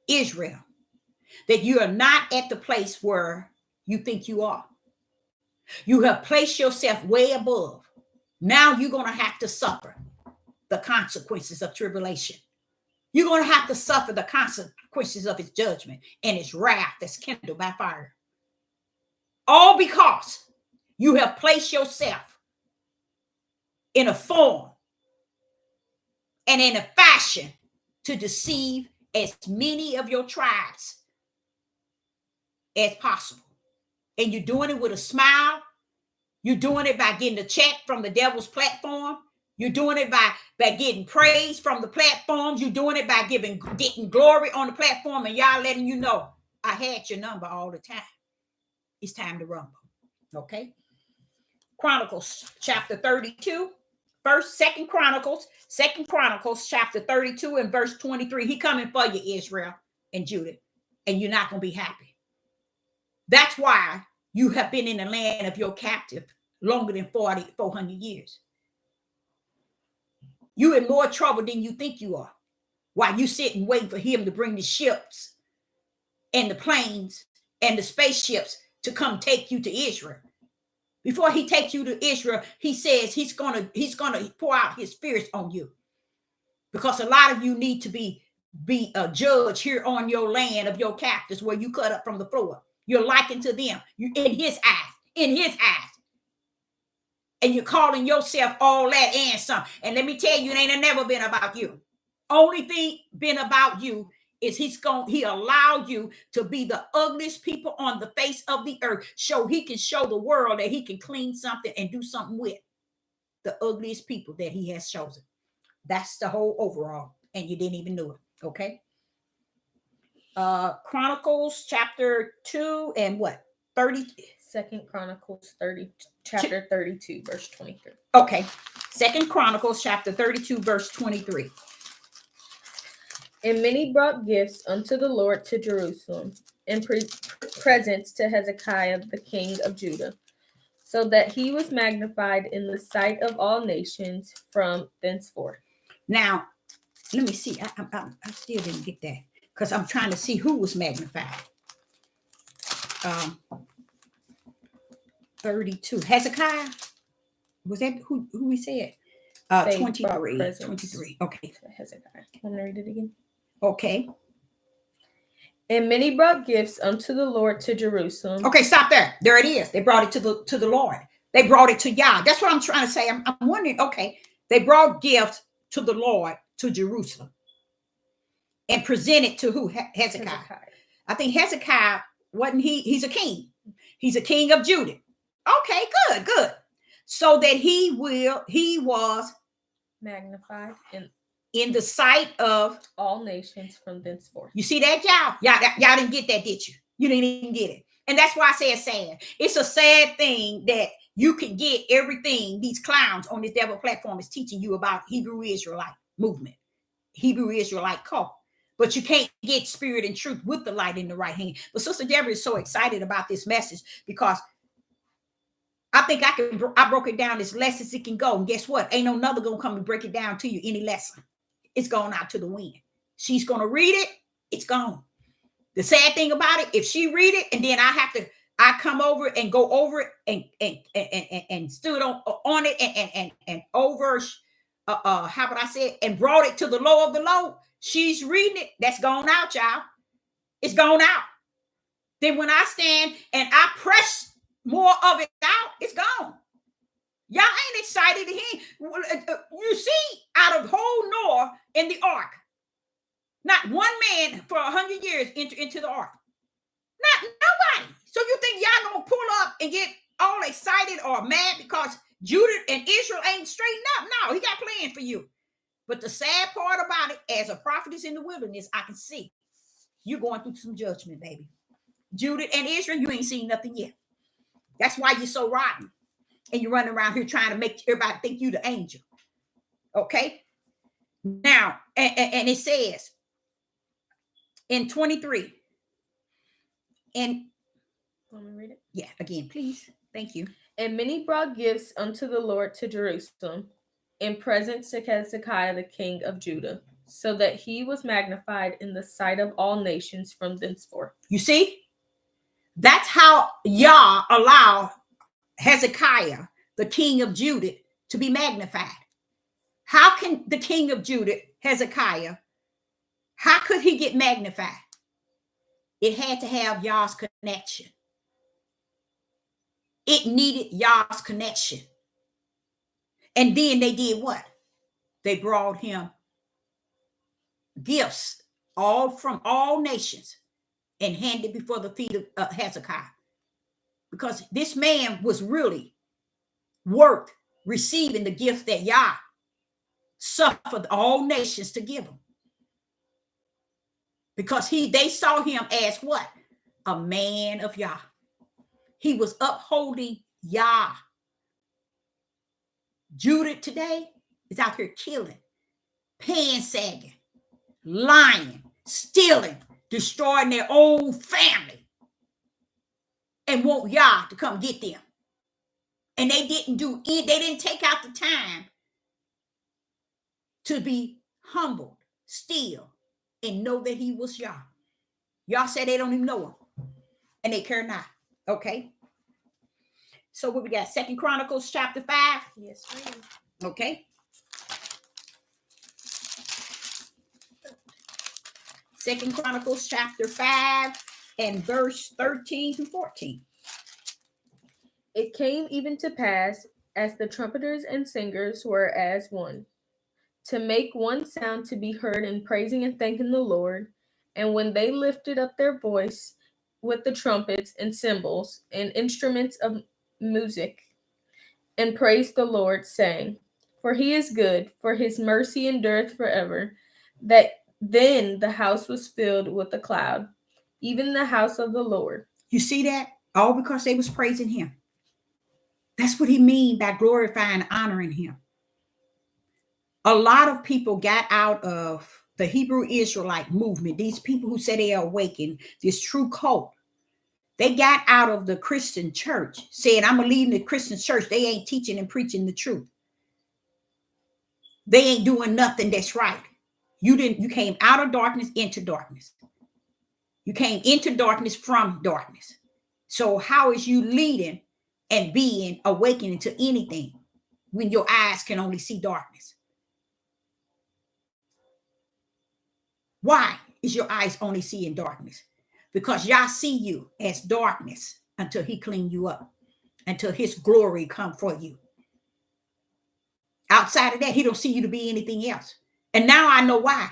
Speaker 1: Israel, that you are not at the place where you think you are. You have placed yourself way above. Now you're going to have to suffer the consequences of tribulation. You're going to have to suffer the consequences of his judgment and his wrath that's kindled by fire. All because you have placed yourself in a form and in a fashion to deceive as many of your tribes as possible. And you're doing it with a smile. You're doing it by getting a check from the devil's platform. You're doing it by getting praise from the platforms. You're doing it by getting glory on the platform, and y'all letting you know, I had your number all the time. It's time to rumble. Okay? Chronicles chapter 32. Second Chronicles chapter 32 and verse 23. He coming for you, Israel and Judah, and you're not going to be happy. That's why you have been in the land of your captive longer than 400 years. You're in more trouble than you think you are while you sitting waiting for him to bring the ships and the planes and the spaceships to come take you to Israel. Before he takes you to Israel, he says he's gonna pour out his spirits on you, because a lot of you need to be a judge here on your land of your captives where you cut up from the floor. You're likened to them. You in his eyes. And you're calling yourself all that and some. And let me tell you, it ain't never been about you. Only thing been about you is he allowed you to be the ugliest people on the face of the earth. So he can show the world that he can clean something and do something with the ugliest people that he has chosen. That's the whole overall. And you didn't even know it. Okay. Chronicles chapter 2 and what? 30.
Speaker 2: Second Chronicles 30, chapter 32, verse 23.
Speaker 1: Okay. Second Chronicles chapter 32, verse 23.
Speaker 2: And many brought gifts unto the Lord to Jerusalem, and presents to Hezekiah the king of Judah, so that he was magnified in the sight of all nations from thenceforth. Now,
Speaker 1: let me see. I still didn't get that, because I'm trying to see who was magnified. 32. Hezekiah? Was that who we said? 23. 23. Okay.
Speaker 2: Hezekiah. Want me to read it again?
Speaker 1: Okay.
Speaker 2: And many brought gifts unto the Lord to Jerusalem.
Speaker 1: Okay, stop there. There it is. They brought it to the Lord. They brought it to Yah. That's what I'm trying to say. I'm wondering, okay, they brought gifts to the Lord to Jerusalem and presented to who? Hezekiah. I think Hezekiah wasn't he's a king. He's a king of Judah. Okay, good. So that he was
Speaker 2: magnified
Speaker 1: in the sight of
Speaker 2: all nations from thenceforth.
Speaker 1: You see that, y'all didn't get that, did you? You didn't even get it. And that's why I say it's sad. It's a sad thing that you can get everything these clowns on this devil platform is teaching you about Hebrew Israelite movement, Hebrew Israelite cult. But you can't get spirit and truth with the light in the right hand. But Sister Deborah is so excited about this message because I think I broke it down as less as it can go. And guess what? Ain't no another gonna come and break it down to you any lesson. It's gone out to the wind. She's gonna read it, it's gone. The sad thing about it, if she read it and then I come over and go over it and stood on it and over how would I say it, and brought it to the low of the low. She's reading it. That's gone out, y'all. It's gone out. Then when I stand and I press more of it out, it's gone. Y'all ain't excited to hear. You see, out of whole Noah in the ark, not one man for 100 years enter into the ark. Not nobody. So you think y'all gonna pull up and get all excited or mad because Judah and Israel ain't straightened up? No, he got plans for you. But the sad part about it, as a prophetess in the wilderness, I can see you're going through some judgment, baby. Judah and Israel, you ain't seen nothing yet. That's why you're so rotten. And you're running around here trying to make everybody think you the angel. Okay? Now, and it says in 23, and
Speaker 2: let me read it.
Speaker 1: Yeah, again, please. Thank you.
Speaker 2: And many brought gifts unto the Lord to Jerusalem, in presents to Hezekiah the king of Judah, so that he was magnified in the sight of all nations from thenceforth.
Speaker 1: You see? That's how Yah allowed Hezekiah, the king of Judah, to be magnified. How can the king of Judah, Hezekiah, how could he get magnified? It had to have Yah's connection. It needed Yah's connection. And then they did what? They brought him gifts, all from all nations, and handed before the feet of Hezekiah. Because this man was really worth receiving the gift that Yah suffered all nations to give him. Because they saw him as what? A man of Yah. He was upholding Yah. Judah today is out here killing, pansagging, lying, stealing, destroying their own family, and want Yah to come get them. And they didn't take out the time to be humbled, still, and know that he was Yah. Yah said they don't even know him, and they care not. Okay. So what we got? 2 Chronicles chapter 5.
Speaker 2: Yes, ma'am.
Speaker 1: Okay. 2 Chronicles chapter 5 and verse 13 to 14.
Speaker 2: It came even to pass, as the trumpeters and singers were as one, to make one sound to be heard in praising and thanking the Lord. And when they lifted up their voice with the trumpets and cymbals and instruments of music, and praised the Lord, saying, For he is good, for his mercy endureth forever, that then the house was filled with a cloud, even the house of the Lord.
Speaker 1: You see that? All because they was praising him. That's what he mean by glorifying and honoring him. A lot of people got out of the Hebrew Israelite movement. These people who say they are awakened, this true cult. They got out of the Christian church, saying, I'm going to leave the Christian church. They ain't teaching and preaching the truth. They ain't doing nothing that's right. You came out of darkness into darkness. You came into darkness from darkness. So how is you leading and being awakening to anything when your eyes can only see darkness? Why is your eyes only seeing darkness? Because Yah see you as darkness until he clean you up, until his glory come for you. Outside of that, he don't see you to be anything else. And now I know why.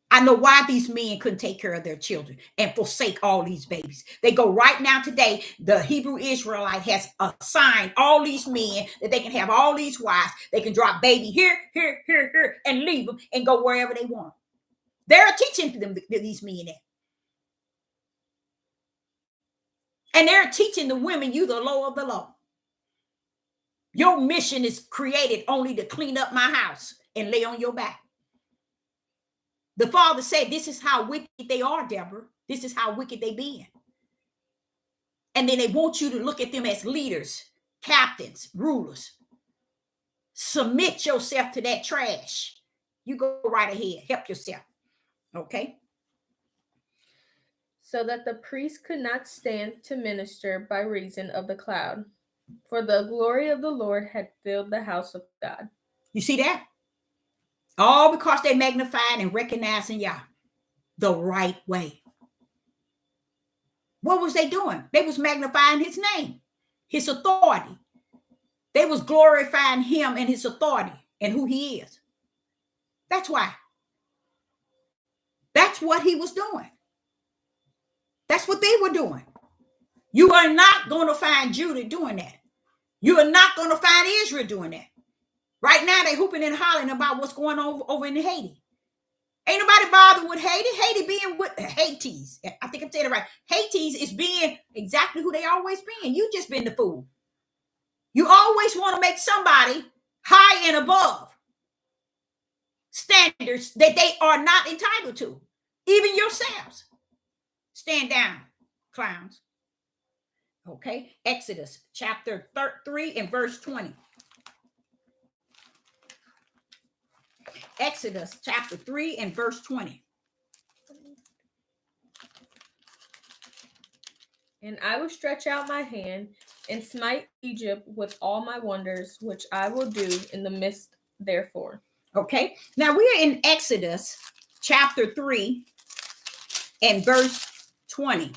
Speaker 1: I know why these men couldn't take care of their children and forsake all these babies. They go right now today, the Hebrew Israelite has assigned all these men that they can have all these wives. They can drop baby here, and leave them and go wherever they want. They're teaching them, these men that. And they're teaching the women, you the low of the low. Your mission is created only to clean up my house and lay on your back. The father said, this is how wicked they are, Deborah. This is how wicked they been. And then they want you to look at them as leaders, captains, rulers. Submit yourself to that trash. You go right ahead. Help yourself. Okay?
Speaker 2: So that the priest could not stand to minister by reason of the cloud, for the glory of the Lord had filled the house of God.
Speaker 1: You see that? All because they magnified and recognizing Yah the right way. What was they doing? They was magnifying his name, his authority. They was glorifying him and his authority and who he is. That's why. That's what he was doing. That's what they were doing. You are not going to find Judah doing that. You are not going to find Israel doing that. Right now, they're hooping and hollering about what's going on over in Haiti. Ain't nobody bothered with Haiti. Haiti being with Haitis. I think I'm saying it right. Haitis is being exactly who they always been. You just been the fool. You always want to make somebody high and above standards that they are not entitled to. Even yourselves. Stand down, clowns. Okay. Exodus chapter 3 and verse 20. Exodus chapter 3 and verse 20.
Speaker 2: And I will stretch out my hand and smite Egypt with all my wonders, which I will do in the midst therefore.
Speaker 1: Okay. Now we're in Exodus chapter 3 and verse 20.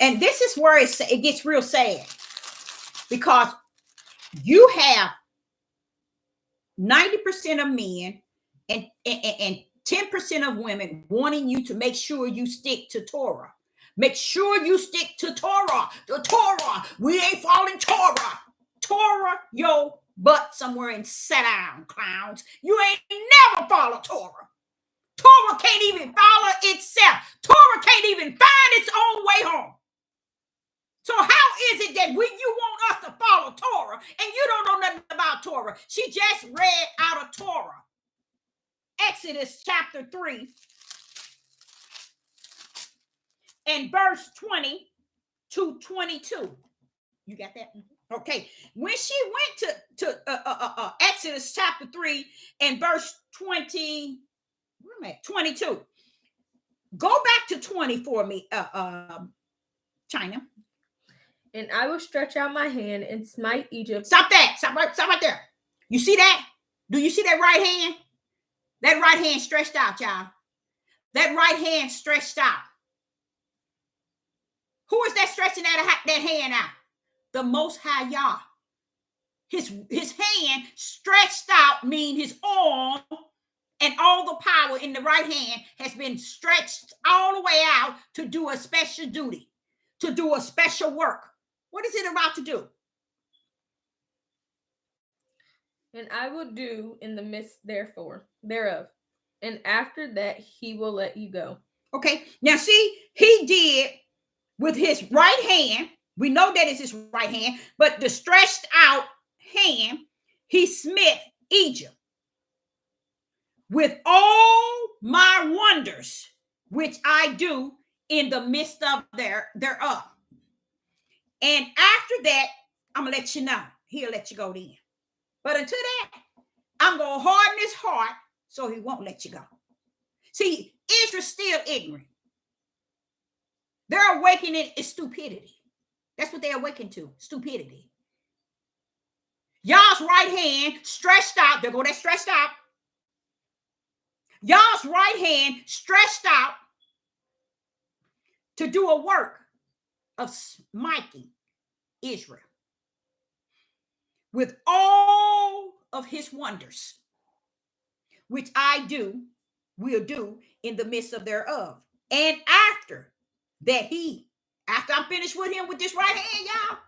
Speaker 1: And this is where it gets real sad, because you have 90% of men and 10% of women wanting you to make sure you stick to Torah. Make sure you stick to Torah. The Torah. We ain't following Torah. Torah your butt somewhere and sit down, clowns. You ain't never follow Torah. Torah can't even follow itself. Torah can't even find its own way home. So how is it that when you want us to follow Torah and you don't know nothing about Torah? She just read out of Torah. Exodus chapter 3 and verse 20 to 22. You got that? Okay. When she went to Exodus chapter 3 and verse 20, where am I at? 22. Go back to 20 for me, China.
Speaker 2: And I will stretch out my hand and smite Egypt.
Speaker 1: Stop that. Stop right there. You see that? Do you see that right hand? That right hand stretched out, y'all. That right hand stretched out. Who is that stretching that hand out? The Most High Yah. His hand stretched out mean his arm and all the power in the right hand has been stretched all the way out to do a special duty, to do a special work. What is it about to do?
Speaker 2: And I will do in the midst thereof. And after that, he will let you go.
Speaker 1: Okay. Now, see, he did with his right hand. We know that is his right hand, but the stretched out hand, he smit Egypt with all my wonders, which I do in the midst of thereof. And after that, I'm going to let you know. He'll let you go then. But until that, I'm going to harden his heart so he won't let you go. See, Israel's still ignorant. They're awakening is stupidity. That's what they're awakening to, stupidity. Y'all's right hand stretched out. There go that stretched out. Y'all's right hand stretched out to do a work of smiting Israel with all of his wonders, which I will do in the midst of thereof. And after that, after I'm finished with him with this right hand, y'all,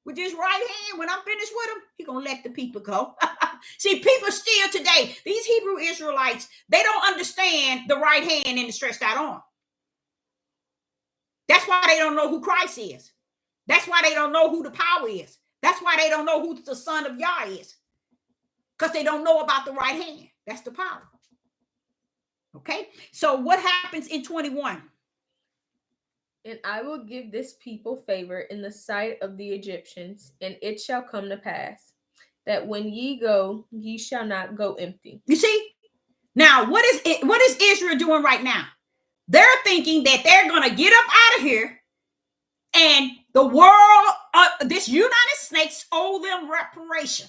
Speaker 1: with this right hand, when I'm finished with him, he's going to let the people go. See, people still today, these Hebrew Israelites, they don't understand the right hand and the stretched out arm. That's why they don't know who Christ is. That's why they don't know who the power is. That's why they don't know who the Son of Yah is. Because they don't know about the right hand. That's the power. Okay? So what happens in 21?
Speaker 2: And I will give this people favor in the sight of the Egyptians, and it shall come to pass that when ye go, ye shall not go empty.
Speaker 1: You see? Now, what is Israel doing right now? They're thinking that they're going to get up out of here and the world, this United States, owe them reparation.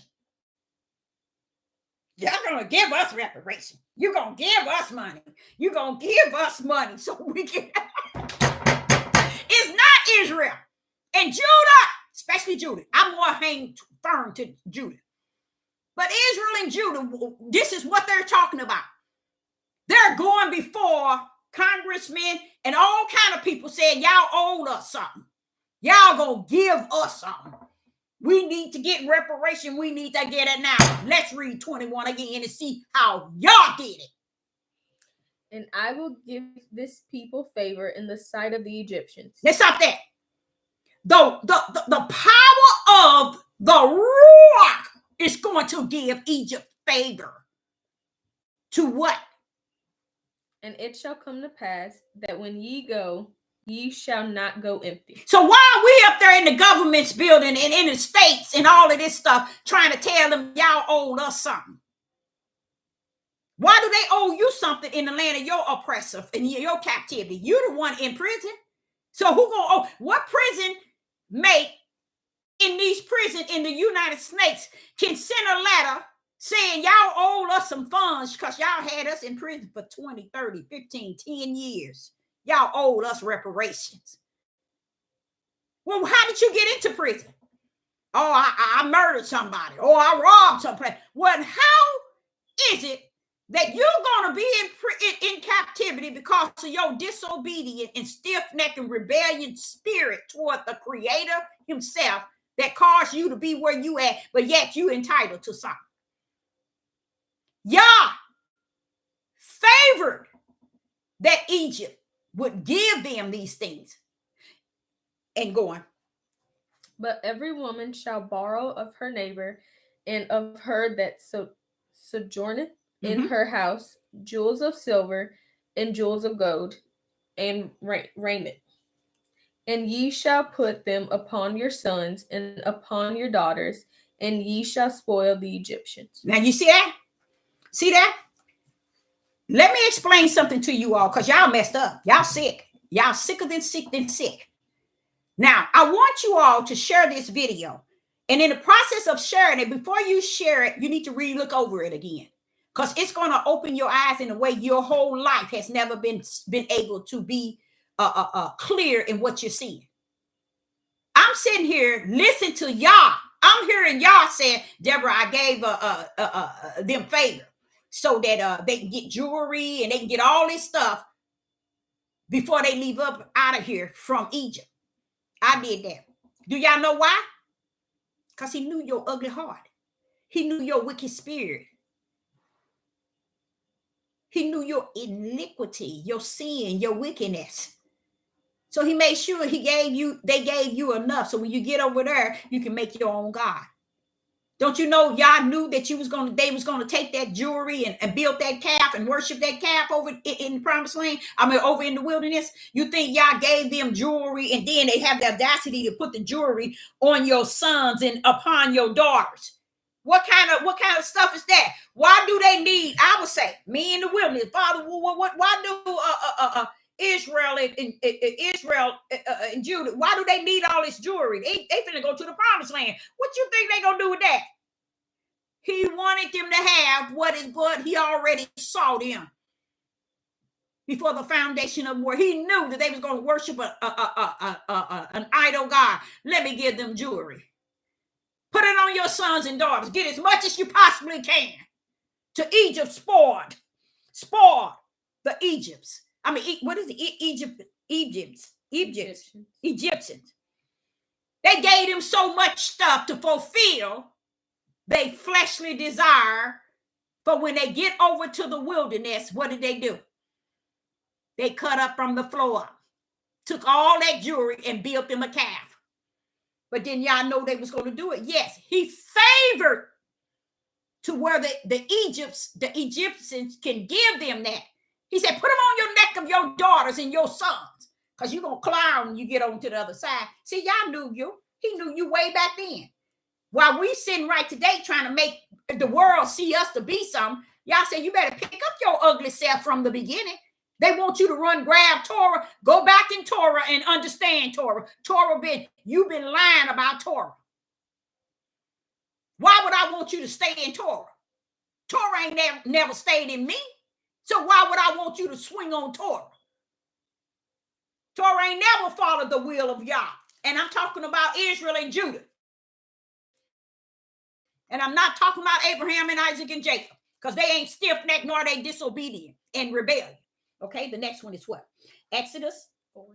Speaker 1: Y'all going to give us reparation. You're going to give us money. You're going to give us money so we can... It's not Israel and Judah, especially Judah. I'm more hang firm to Judah. But Israel and Judah, this is what they're talking about. They're going before congressmen, and all kind of people saying, y'all owe us something. Y'all gonna give us something. We need to get reparation. We need to get it now. Let's read 21 again and see how y'all did it.
Speaker 2: And I will give this people favor in the sight of the Egyptians.
Speaker 1: Let's stop there. The power of the Ruach is going to give Egypt favor. To what?
Speaker 2: And it shall come to pass that when ye go, ye shall not go empty.
Speaker 1: So while we up there in the government's building and in the states and all of this stuff, trying to tell them y'all owe us something. Why do they owe you something in the land of your oppressor and your captivity? You're the one in prison. So who gonna owe? What prison make in these prisons in the United States can send a letter saying y'all owe us some funds because y'all had us in prison for 20, 30, 15, 10 years. Y'all owed us reparations. Well, how did you get into prison? Oh, I murdered somebody. Oh, I robbed somebody. Well, how is it that you're going to be in captivity because of your disobedient and stiff-necked and rebellion spirit toward the Creator himself that caused you to be where you at, but yet you entitled to something? Yah favored that Egypt would give them these things. And going.
Speaker 2: But every woman shall borrow of her neighbor and of her that sojourneth in her house jewels of silver and jewels of gold and raiment. And ye shall put them upon your sons and upon your daughters, and ye shall spoil the Egyptians.
Speaker 1: Now you see that? See that? Let me explain something to you all, because y'all messed up. Y'all sick. Y'all sicker than sick than sick. Now, I want you all to share this video. And in the process of sharing it, before you share it, you need to re-look over it again. Because it's going to open your eyes in a way your whole life has never been able to be clear in what you're seeing. I'm sitting here listening to y'all. I'm hearing y'all say, Deborah, I gave them favor so that they can get jewelry and they can get all this stuff before they leave up out of here from Egypt. I did that. Do y'all know why? Because he knew your ugly heart. He knew your wicked spirit. He knew your iniquity, your sin, your wickedness. So he made sure they gave you enough. So when you get over there, you can make your own God. Don't you know y'all knew that they was going to take that jewelry and build that calf and worship that calf over in the promised land? I mean, over in the wilderness. You think y'all gave them jewelry and then they have the audacity to put the jewelry on your sons and upon your daughters? What kind of stuff is that? Why do they need? I would say, me in the wilderness, Father. Why do Israel and Judah? Why do they need all this jewelry? They finna go to the promised land. What you think they gonna do with that? He wanted them to have what he already saw them before the foundation of the world. He knew that they was going to worship an idol god. Let me give them jewelry. Put it on your sons and daughters. Get as much as you possibly can. To Egypt, spoiled the Egypts. I mean, what is it? Egyptians. They gave them so much stuff to fulfill their fleshly desire. But when they get over to the wilderness, what did they do? They cut up from the floor up, took all that jewelry and built them a calf. But then y'all know they was going to do it. Yes, he favored to where the Egyptians can give them that. He said, put them on your neck of your daughters and your sons, because you're going to climb when you get on to the other side. See, y'all knew you. He knew you way back then. While we sitting right today trying to make the world see us to be something, y'all say you better pick up your ugly self from the beginning. They want you to grab Torah, go back in Torah and understand Torah. You've been lying about Torah. Why would I want you to stay in Torah? Torah ain't never stayed in me. So why would I want you to swing on Torah? Torah ain't never followed the will of Yah. And I'm talking about Israel and Judah. And I'm not talking about Abraham and Isaac and Jacob, because they ain't stiff-necked nor they disobedient and rebellion. Okay, the next one is what? Exodus
Speaker 2: 4.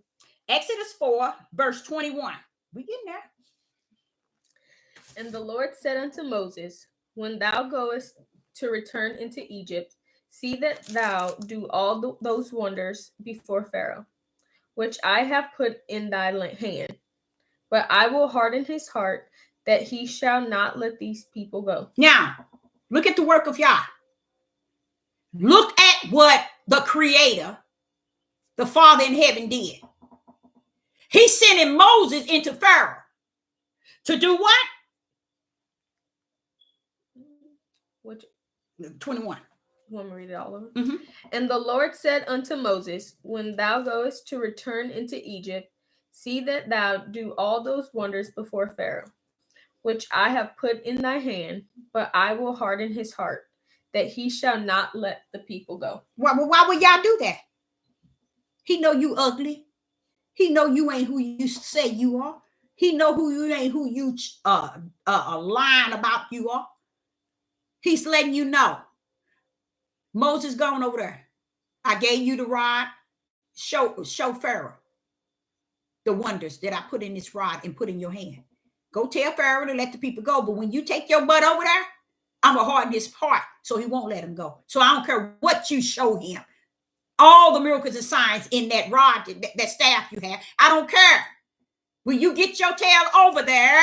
Speaker 1: Exodus 4, verse 21. We getting there.
Speaker 2: And the Lord said unto Moses, when thou goest to return into Egypt, see that thou do all those wonders before Pharaoh, which I have put in thy hand. But I will harden his heart, that he shall not let these people go.
Speaker 1: Now, look at the work of Yah. Look at what the Creator, the Father in heaven, did. He's sending Moses into Pharaoh to do what?
Speaker 2: Which
Speaker 1: 21.
Speaker 2: You want me to read it all of it?
Speaker 1: Mm-hmm.
Speaker 2: And the Lord said unto Moses, when thou goest to return into Egypt, see that thou do all those wonders before Pharaoh, which I have put in thy hand, but I will harden his heart, that he shall not let the people go.
Speaker 1: Why would y'all do that? He know you ugly. He know you ain't who you say you are. He know who you ain't, who you lying about you are. He's letting you know. Moses going over there. I gave you the rod. Show Pharaoh the wonders that I put in this rod and put in your hand. Go tell Pharaoh to let the people go. But when you take your butt over there, I'm going to harden his heart so he won't let him go. So I don't care what you show him. All the miracles and signs in that rod, that staff you have, I don't care. When you get your tail over there,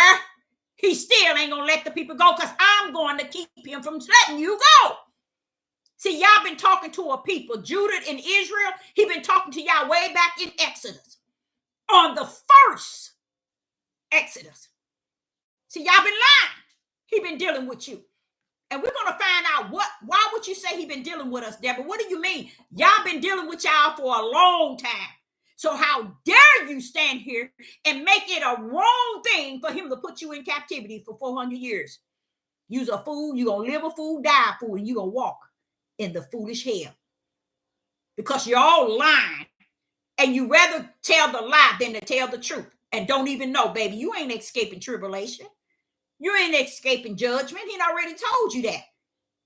Speaker 1: he still ain't going to let the people go because I'm going to keep him from letting you go. See, y'all been talking to a people, Judah and Israel. He been talking to y'all way back in Exodus. On the first Exodus. See, y'all been lying. He been dealing with you. And we're going to find out why would you say he been dealing with us, Deborah? What do you mean? Y'all been dealing with y'all for a long time. So how dare you stand here and make it a wrong thing for him to put you in captivity for 400 years? You's a fool. You're going to live a fool, die a fool, and you're going to walk in the foolish hell. Because you're all lying. And you rather tell the lie than to tell the truth. And don't even know, baby, you ain't escaping tribulation. You ain't escaping judgment. He already told you that.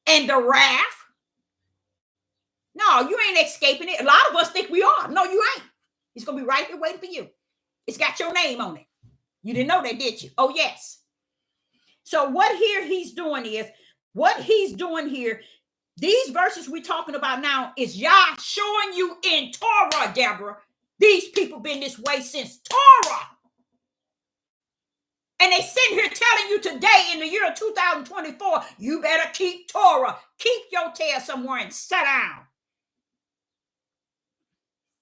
Speaker 1: And the wrath. No, you ain't escaping it. A lot of us think we are. No, you ain't. It's going to be right here waiting for you. It's got your name on it. You didn't know that, did you? Oh, yes. So what he's doing here, these verses we're talking about now is Yah showing you in Torah, Deborah. These people been this way since Torah. And they sitting here telling you today in the year 2024, you better keep Torah. Keep your tail somewhere and sit down.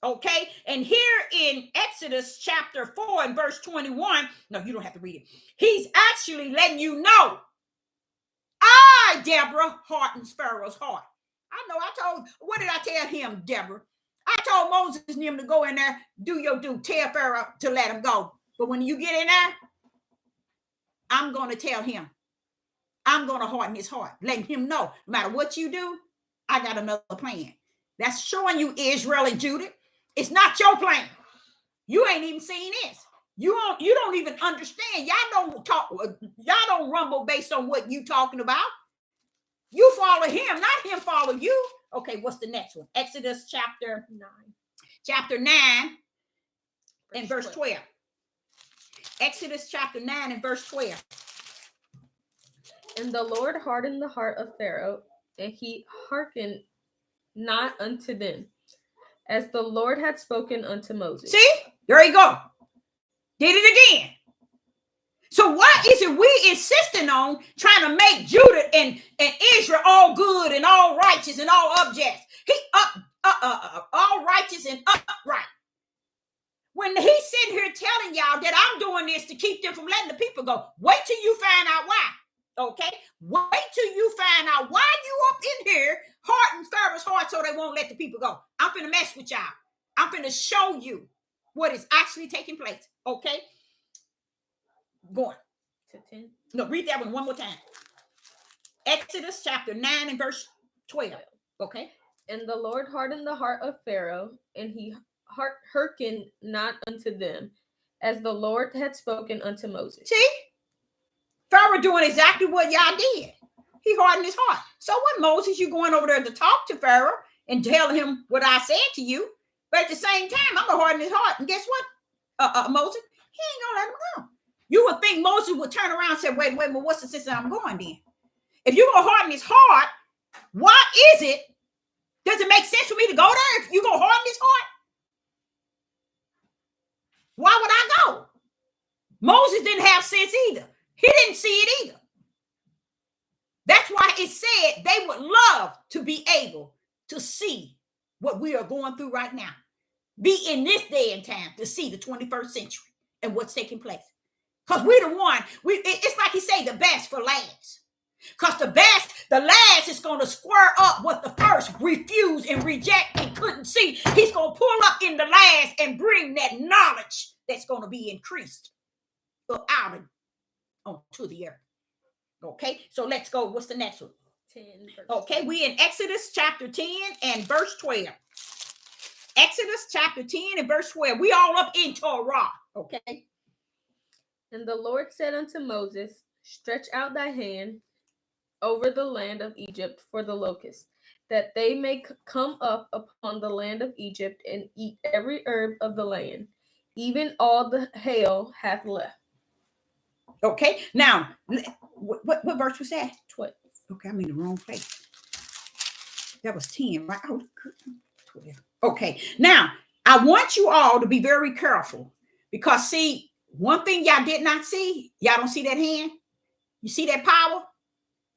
Speaker 1: Okay? And here in Exodus chapter 4 and verse 21, no, you don't have to read it. He's actually letting you know, Deborah, hardens Pharaoh's heart. I know, what did I tell him, Deborah? I told Moses and him to go in there, do your due, tell Pharaoh to let him go. But when you get in there, I'm going to tell him. I'm going to harden his heart, letting him know, no matter what you do, I got another plan. That's showing you, Israel and Judah, it's not your plan. You ain't even seen this. You don't even understand. Y'all don't rumble based on what you talking about. You follow him, not him follow you. Okay, what's the next one? Exodus chapter 9. Chapter 9 and verse 12. Exodus chapter 9 and verse 12.
Speaker 2: And the Lord hardened the heart of Pharaoh, and he hearkened not unto them, as the Lord had spoken unto Moses.
Speaker 1: See? There you go. Did it again. So why is it we insisting on trying to make Judah and Israel all good and all righteous and all upjust? He all righteous and upright. When he's sitting here telling y'all that I'm doing this to keep them from letting the people go, wait till you find out why. Okay? Wait till you find out why you up in here hardening Pharaoh's heart so they won't let the people go. I'm finna mess with y'all. I'm finna show you what is actually taking place. Okay? Go on.
Speaker 2: To 10.
Speaker 1: No, read that one more time. Exodus chapter 9 and verse 12. Okay?
Speaker 2: And the Lord hardened the heart of Pharaoh, and he hearkened not unto them, as the Lord had spoken unto Moses.
Speaker 1: See? Pharaoh doing exactly what y'all did. He hardened his heart. So what, Moses, you going over there to talk to Pharaoh? and tell him what I said to you. But at the same time, I'm going to harden his heart. And guess what, Moses? He ain't going to let him go. You would think Moses would turn around and say, wait, what's the sense that I'm going then? If you're going to harden his heart, why is it? Does it make sense for me to go there if you're going to harden his heart? Why would I go? Moses didn't have sense either. He didn't see it either. That's why it said they would love to be able to see what we are going through right now. Be in this day and time to see the 21st century and what's taking place. Because we're the one, it's like he said, the best for last. Because the last is going to square up what the first refused and reject and couldn't see. He's going to pull up in the last and bring that knowledge that's going to be increased out onto the earth. Okay, so let's go. What's the next one?
Speaker 2: 10.
Speaker 1: Okay, we in Exodus chapter 10 and verse 12. Exodus chapter 10 and verse 12. We all up in Torah. Okay.
Speaker 2: And the Lord said unto Moses, stretch out thy hand over the land of Egypt for the locusts, that they may come up upon the land of Egypt and eat every herb of the land, even all the hail hath left.
Speaker 1: Okay, now, what verse was that?
Speaker 2: 12.
Speaker 1: Okay, I'm in the wrong place. That was 10, right? Oh, 12. Okay, now, I want you all to be very careful because, see, one thing y'all did not see, y'all don't see that hand? You see that power?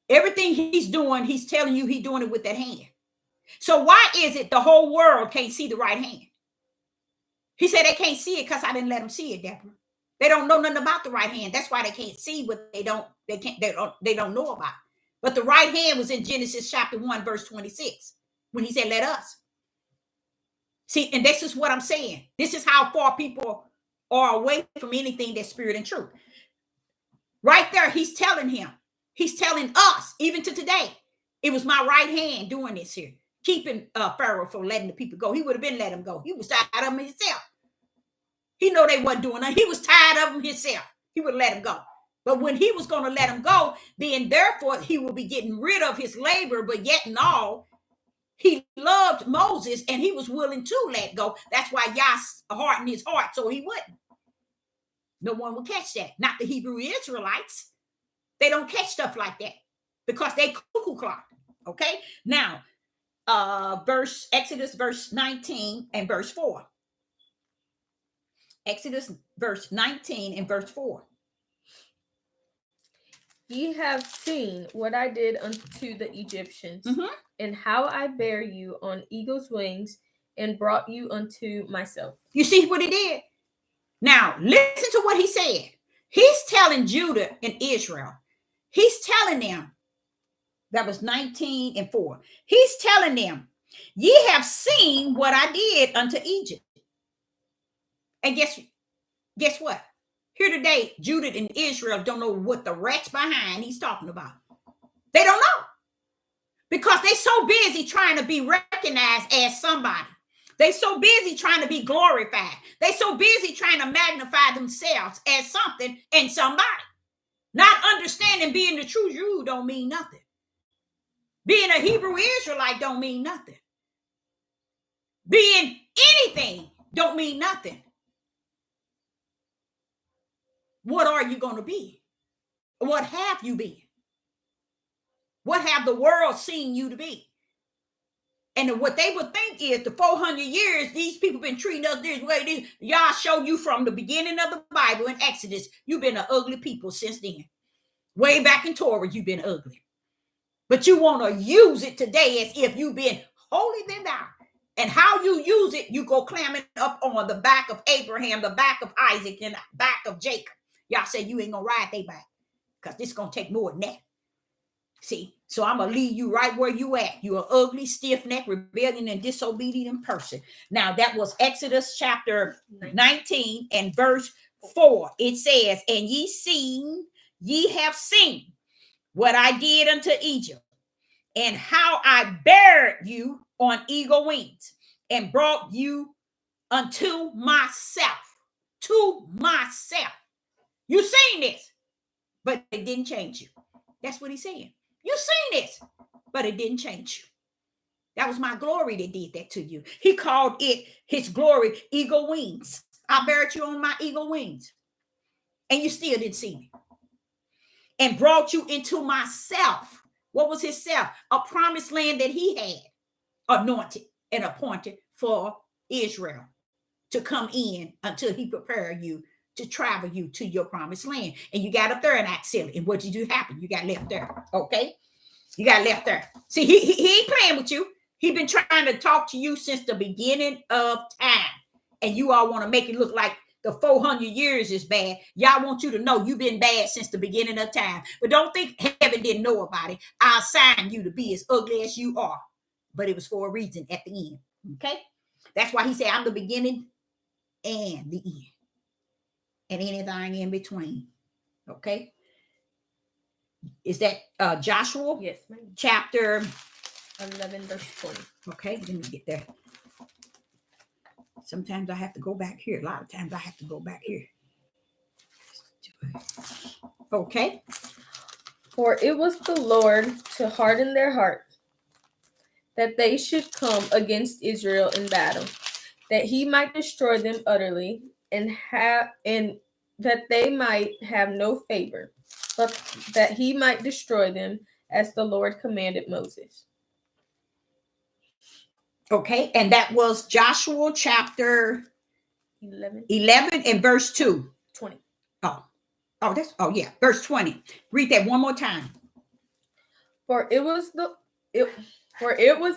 Speaker 1: Everything he's doing, he's telling you he's doing it with that hand. So why is it the whole world can't see the right hand? He said they can't see it because I didn't let them see it, Deborah. They don't know nothing about the right hand. That's why they can't see what they don't know about. But the right hand was in Genesis chapter 1, verse 26, when he said, let us. See, and this is what I'm saying. This is how far people are away from anything that's spirit and truth. Right there, he's telling him. He's telling us, even to today, it was my right hand doing this here, keeping Pharaoh from letting the people go. He would have been let him go. He was tired of them himself. He know they wasn't doing nothing. He was tired of them himself. He would let him go. But when he was going to let him go, then therefore he will be getting rid of his labor. But yet and all, he loved Moses and he was willing to let go. That's why Yah hardened his heart so he wouldn't. No one would catch that. Not the Hebrew Israelites. They don't catch stuff like that because they cuckoo clock. Okay. Now, Exodus verse 19 and verse 4. Exodus verse 19 and verse 4.
Speaker 2: Ye have seen what I did unto the Egyptians, and how I bare you on eagle's wings and brought you unto myself.
Speaker 1: You see what he did? Now, listen to what he said. He's telling Judah and Israel. He's telling them, that was 19 and 4. He's telling them, ye have seen what I did unto Egypt. And guess what? Here today, Judah and Israel don't know what the wretch behind he's talking about. They don't know. Because they're so busy trying to be recognized as somebody. They're so busy trying to be glorified. They're so busy trying to magnify themselves as something and somebody. Not understanding being the true Jew don't mean nothing. Being a Hebrew Israelite don't mean nothing. Being anything don't mean nothing. What are you going to be? What have you been? What have the world seen you to be? And what they would think is the 400 years these people been treating us this way. Y'all show you from the beginning of the Bible in Exodus, you've been an ugly people since then. Way back in Torah, you've been ugly. But you want to use it today as if you've been holier than thou. And how you use it, you go clam it up on the back of Abraham, the back of Isaac, and the back of Jacob. Y'all say you ain't going to ride they back because this is going to take more than that. See, so I'm going to leave you right where you at. You're an ugly, stiff-necked, rebellion, and disobedient person. Now, that was Exodus chapter 19 and verse 4. It says, and ye have seen what I did unto Egypt, and how I bare you on eagle wings, and brought you unto myself. To myself. You seen this, but it didn't change you. That's what he's saying. You seen this, but it didn't change you. That was my glory that did that to you. He called it his glory, eagle wings. I buried you on my eagle wings. And you still didn't see me. And brought you into myself. What was his self? A promised land that he had anointed and appointed for Israel to come in until he prepared you to travel you to your promised land. And you got up there and act silly. And what did you happen? You got left there. Okay? You got left there. See, he ain't playing with you. He been trying to talk to you since the beginning of time. And you all want to make it look like the 400 years is bad. Y'all want you to know you've been bad since the beginning of time. But don't think heaven didn't know about it. I assigned you to be as ugly as you are. But it was for a reason at the end. Okay? That's why he said, I'm the beginning and the end. And anything in between. Okay? Is that Joshua?
Speaker 2: Yes, ma'am.
Speaker 1: Chapter
Speaker 2: 11, verse 20.
Speaker 1: Okay, let me get there. Sometimes I have to go back here. A lot of times I have to go back here. Okay.
Speaker 2: For it was the Lord to harden their heart, that they should come against Israel in battle, that he might destroy them utterly, and that they might have no favor, but that he might destroy them as the Lord commanded Moses.
Speaker 1: Okay, and that was Joshua chapter
Speaker 2: 11
Speaker 1: and verse 2.
Speaker 2: 20.
Speaker 1: Oh yeah, verse 20. Read that one more time.
Speaker 2: For it was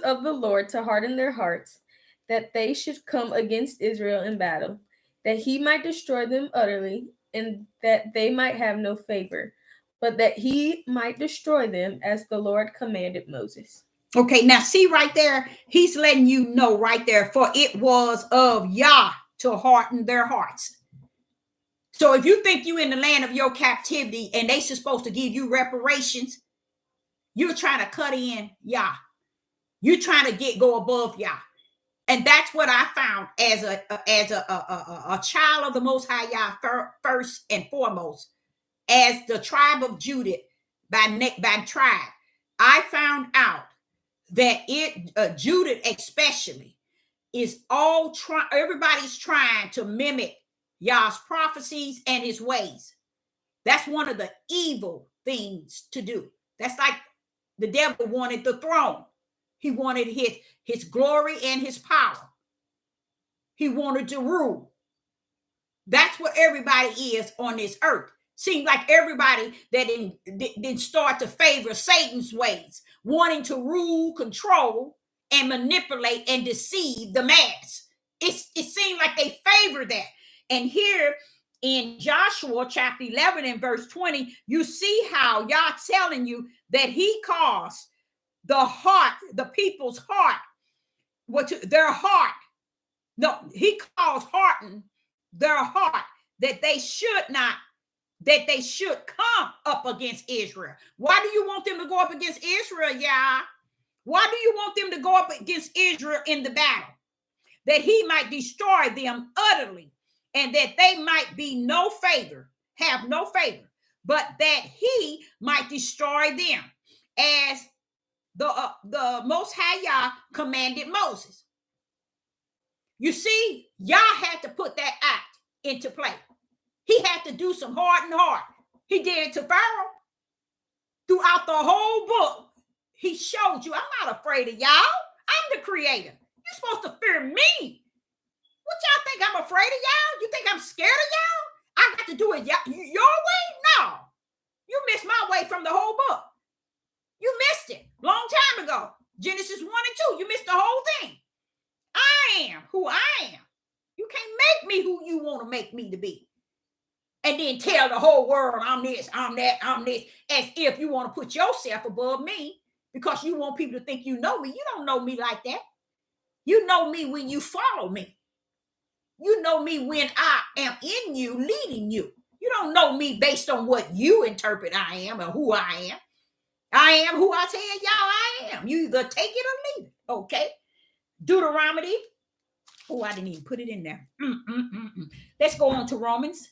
Speaker 2: of the Lord to harden their hearts, that they should come against Israel in battle, that he might destroy them utterly, and that they might have no favor, but that he might destroy them as the Lord commanded Moses.
Speaker 1: Okay, now see right there, he's letting you know right there, for it was of Yah to harden their hearts. So if you think you in the land of your captivity and they supposed to give you reparations, you're trying to cut in Yah. You're trying to go above Yah. And that's what I found as a child of the Most High Yah, first and foremost, as the tribe of Judah by tribe. I found out that Judah especially is everybody's trying to mimic Yah's prophecies and his ways. That's one of the evil things to do. That's like the devil wanted the throne. He wanted his glory and his power. He wanted to rule. That's what everybody is on this earth. Seems like everybody that didn't start to favor Satan's ways, wanting to rule, control, and manipulate and deceive the mass. It seemed like they favor that. And here in Joshua chapter 11 and verse 20, you see how Yah telling you that he caused the people's heart, their heart. No, he caused harden their heart that they should come up against Israel. Why do you want them to go up against Israel, Yah? Why do you want them to go up against Israel in the battle? That he might destroy them utterly, and that they might have no favor, but that he might destroy them as the Most High Yah commanded Moses. You see, Yah had to put that act into play. He had to do some hard. He did it to Pharaoh. Throughout the whole book, he showed you, I'm not afraid of y'all. I'm the creator. You're supposed to fear me. What y'all think I'm afraid of y'all? You think I'm scared of y'all? I got to do it your way? No. You missed my way from the whole book. You missed it long time ago. Genesis 1 and 2. You missed the whole thing. I am who I am. You can't make me who you want to make me to be. And then tell the whole world I'm this, I'm that, I'm this, as if you want to put yourself above me because you want people to think you know me. You don't know me like that. You know me when you follow me. You know me when I am in you, leading you. You don't know me based on what you interpret I am or who I am. I am who I tell y'all I am. You either take it or leave it. Okay. Deuteronomy. Oh, I didn't even put it in there. Let's go on to Romans.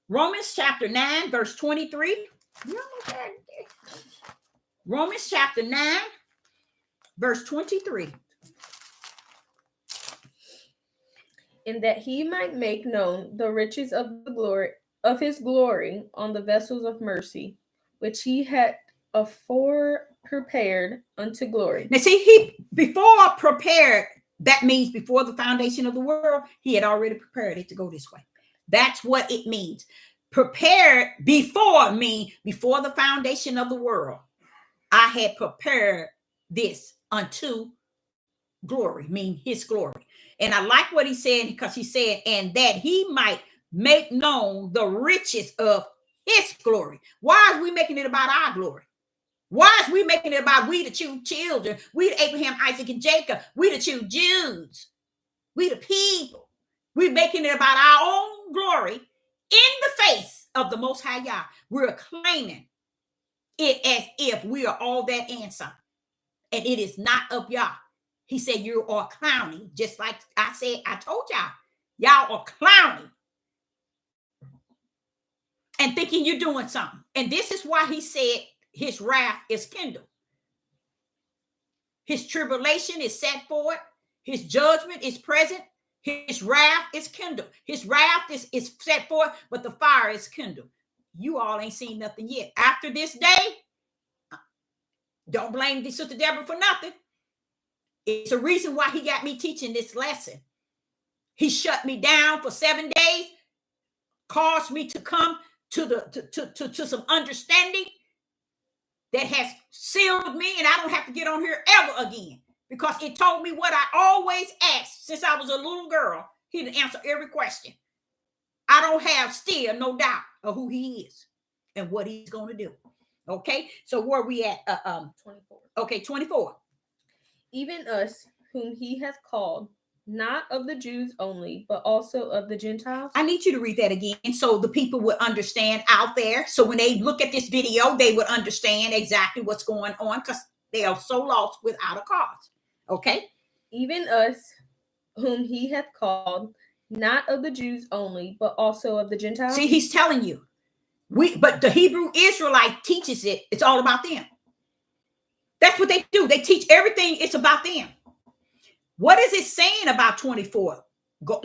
Speaker 1: Romans chapter 9, verse 23. Romans chapter 9 Verse 23.
Speaker 2: And that he might make known the riches of the glory of his glory on the vessels of mercy, which he had afore prepared unto glory.
Speaker 1: Now, see, he before prepared, that means before the foundation of the world, he had already prepared it to go this way. That's what it means. Prepared before me, before the foundation of the world, I had prepared this unto glory, mean his glory. And I like what he said, because he said, and that he might make known the riches of his glory. Why are we making it about our glory? Why is we making it about we the true children? We the Abraham, Isaac, and Jacob. We the true Jews. We the people. We're making it about our own glory in the face of the Most High Yah. We're claiming it as if we are all that answer. And it is not of Yah. He said you are clowning, just like I said, I told y'all. Y'all are clowning and thinking you're doing something. And this is why he said his wrath is kindled. His tribulation is set forward. His judgment is present. His wrath is kindled. His wrath is set forth, but the fire is kindled. You all ain't seen nothing yet. After this day, don't blame the Sister Deborah for nothing. It's a reason why he got me teaching this lesson. He shut me down for 7 days, caused me to come to some understanding that has sealed me, and I don't have to get on here ever again, because it told me what I always asked since I was a little girl. He didn't answer every question. I don't have still no doubt of who he is and what he's going to do. Okay, so where we at?
Speaker 2: 24.
Speaker 1: Okay, 24.
Speaker 2: Even us, whom he hath called, not of the Jews only, but also of the Gentiles.
Speaker 1: I need you to read that again so the people would understand out there. So when they look at this video, they would understand exactly what's going on, because they are so lost without a cause. Okay?
Speaker 2: Even us, whom he hath called, not of the Jews only, but also of the Gentiles.
Speaker 1: See, he's telling you. But the Hebrew Israelite teaches it. It's all about them. That's what they do. They teach everything. It's about them. What is it saying about 24?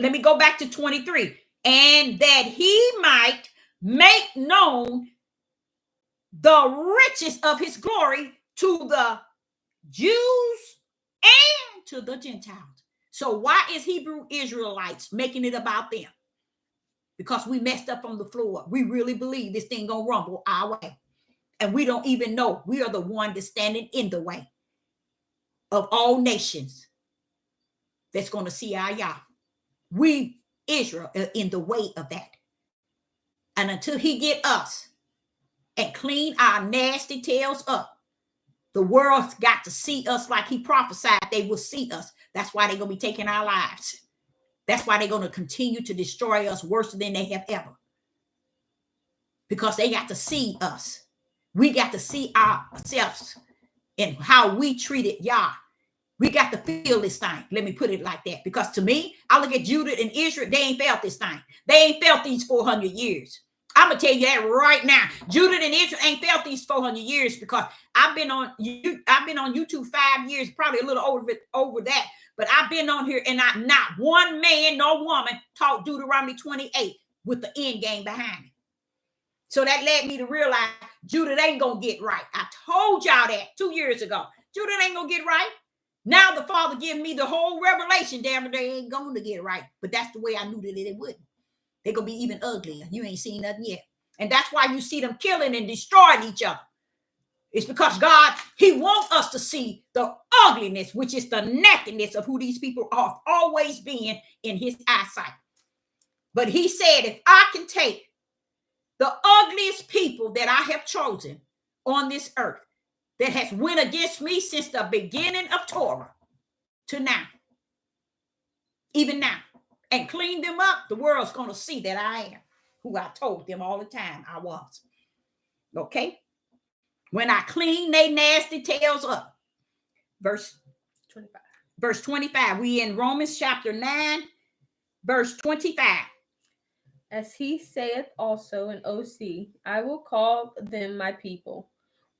Speaker 1: Let me go back to 23. And that he might make known the riches of his glory to the Jews and to the Gentiles. So why is Hebrew Israelites making it about them? Because we messed up on the floor. We really believe this thing gonna rumble our way. And we don't even know we are the one that's standing in the way of all nations that's going to see our Yah. We, Israel, are in the way of that. And until he get us and clean our nasty tails up, the world's got to see us like he prophesied they will see us. That's why they're going to be taking our lives. That's why they're going to continue to destroy us worse than they have ever. Because they got to see us. We got to see ourselves and how we treated Yah. We got to feel this thing. Let me put it like that. Because to me, I look at Judah and Israel, they ain't felt this thing. They ain't felt these 400 years. I'm going to tell you that right now. Judah and Israel ain't felt these 400 years, because I've been on YouTube 5 years, probably a little over that. But I've been on here, and not one man nor woman taught Deuteronomy 28 with the end game behind it. So that led me to realize Judah ain't going to get right. I told y'all that 2 years ago. Judah ain't going to get right. Now the Father giving me the whole revelation. Damn it, they ain't going to get right. But that's the way I knew that they wouldn't. They're going to be even uglier. You ain't seen nothing yet. And that's why you see them killing and destroying each other. It's because God, he wants us to see the ugliness, which is the nakedness of who these people have always been in his eyesight. But he said, if I can take the ugliest people that I have chosen on this earth that has went against me since the beginning of Torah to now, even now, and clean them up, the world's going to see that I am who I told them all the time I was. Okay? When I clean they nasty tails up. Verse 25. Verse 25. We in Romans chapter 9, verse 25.
Speaker 2: As he saith also in OC, I will call them my people,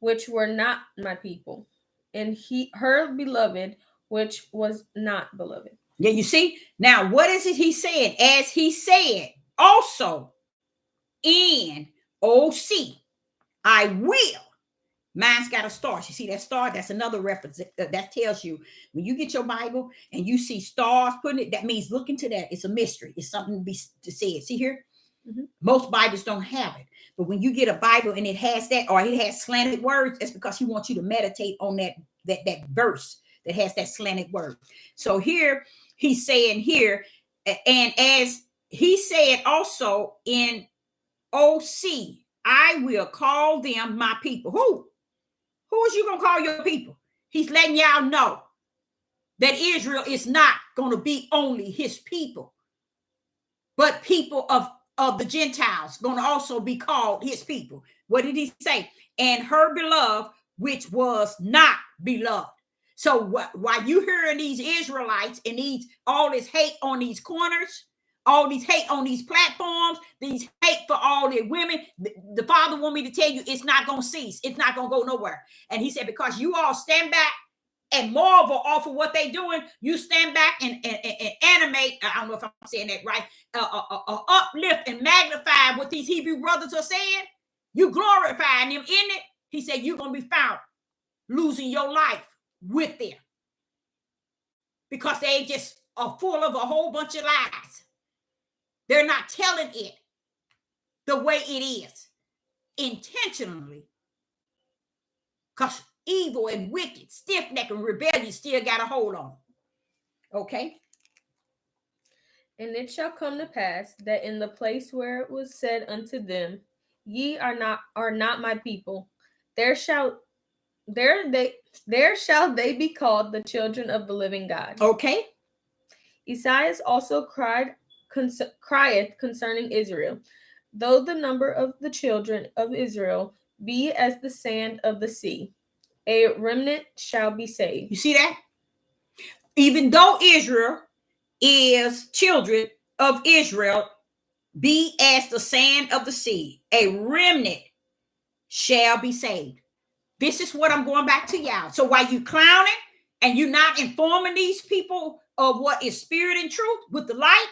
Speaker 2: which were not my people. and her beloved, which was not beloved.
Speaker 1: Yeah, you see? Now, what is it he said? As he said, also in OC, I will. Mine's got a star. You see that star? That's another reference that tells you when you get your Bible and you see stars putting it, that means look into that. It's a mystery. It's something to be said. See here? Mm-hmm. Most Bibles don't have it. But when you get a Bible and it has that, or it has slanted words, that's because he wants you to meditate on that verse that has that slanted word. So here he's saying here, and as he said also in OC, I will call them my people. Who is you going to call your people? He's letting y'all know that Israel is not going to be only his people, but people of the Gentiles going to also be called his people. What did he say? And her beloved, which was not beloved. So while you hearing these Israelites and all this hate on these corners, all these hate on these platforms, these hate for all the women, the Father want me to tell you it's not going to cease. It's not going to go nowhere. And he said, because you all stand back and marvel off of what they're doing, you stand back and animate, I don't know if I'm saying that right, uplift and magnify what these Hebrew brothers are saying, you glorifying them in it. He said, you're going to be found losing your life with them because they just are full of a whole bunch of lies. They're not telling it the way it is intentionally, because evil and wicked, stiff-necked and rebellious still got a hold on. Okay.
Speaker 2: And it shall come to pass that in the place where it was said unto them, ye are not my people, there shall they be called the children of the living God.
Speaker 1: Okay.
Speaker 2: Esaias also crieth concerning Israel, though the number of the children of Israel be as the sand of the sea, a remnant shall be saved.
Speaker 1: You see that? Even though Israel is children of Israel, be as the sand of the sea, a remnant shall be saved. This is what I'm going back to y'all. So while you clowning and you're not informing these people of what is spirit and truth with the light,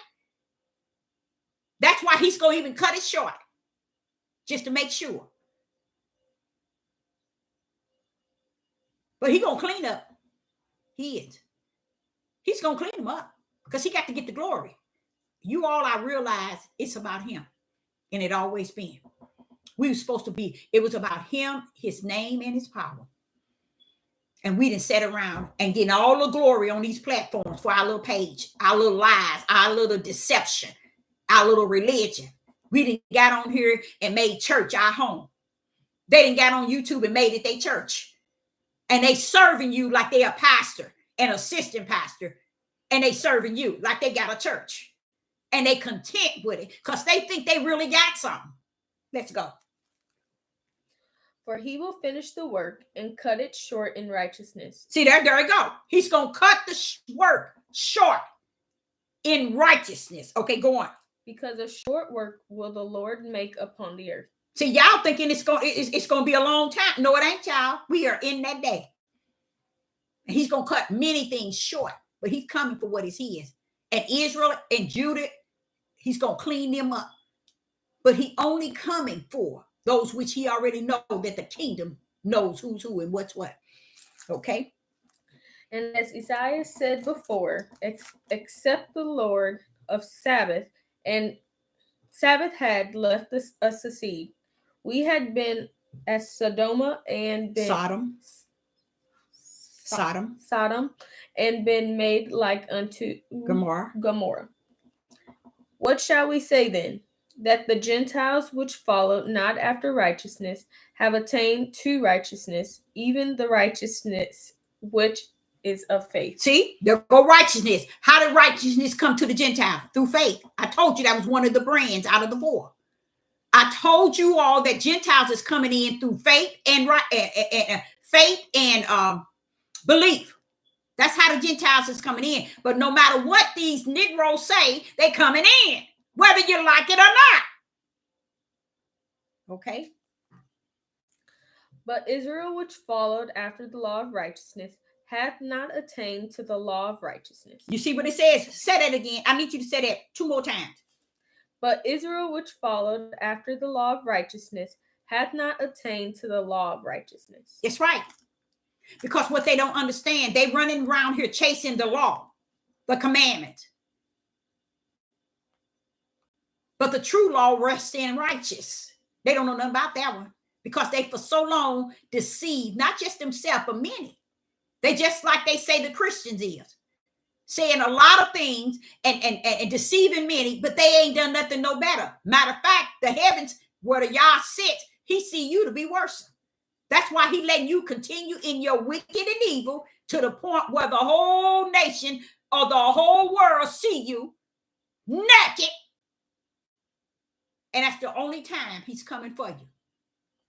Speaker 1: that's why he's going to even cut it short, just to make sure. But he's going to clean up. He is. He's going to clean them up because he got to get the glory. You all, I realize it's about him, and it always been. We were supposed to be, it was about him, his name, and his power. And we didn't sit around and getting all the glory on these platforms for our little page, our little lies, our little deception, our little religion. We didn't got on here and made church our home. They didn't got on YouTube and made it their church. And they serving you like they a pastor and assistant pastor. And they serving you like they got a church. And they content with it because they think they really got something. Let's go.
Speaker 2: For he will finish the work and cut it short in righteousness.
Speaker 1: See, there you go. He's going to cut the work short in righteousness. Okay, go on.
Speaker 2: Because a short work will the Lord make upon the earth.
Speaker 1: See, y'all thinking it's going to be a long time. No, it ain't, y'all. We are in that day. And he's going to cut many things short, but he's coming for what is his. And Israel and Judah, he's going to clean them up. But he only coming for those which he already know that the kingdom knows who's who and what's what. Okay.
Speaker 2: And as Isaiah said before, except the Lord of Sabbath, and Sabbath had left us a seed, we had been as Sodom and been Sodom and been made like unto Gomorrah. What shall we say then? That the Gentiles which followed not after righteousness have attained to righteousness, even the righteousness which is of faith.
Speaker 1: See, there go righteousness. How did righteousness come to the Gentile? Through faith. I told you that was one of the brands out of the four. I told you all that Gentiles is coming in through faith and belief. That's how the Gentiles is coming in. But no matter what these Negroes say, they coming in, whether you like it or not. Okay.
Speaker 2: But Israel, which followed after the law of righteousness, hath not attained to the law of righteousness.
Speaker 1: You see what it says? Say that again. I need you to say that 2 more times.
Speaker 2: But Israel, which followed after the law of righteousness, hath not attained to the law of righteousness.
Speaker 1: It's right. Because what they don't understand, they running around here chasing the law, the commandment. But the true law rests in righteous. They don't know nothing about that one because they for so long deceived, not just themselves, but many. They just like they say the Christians is. Saying a lot of things and deceiving many, but they ain't done nothing no better. Matter of fact, the heavens where the Yah sits, he see you to be worse. That's why he letting you continue in your wicked and evil to the point where the whole nation or the whole world see you naked. And that's the only time he's coming for you.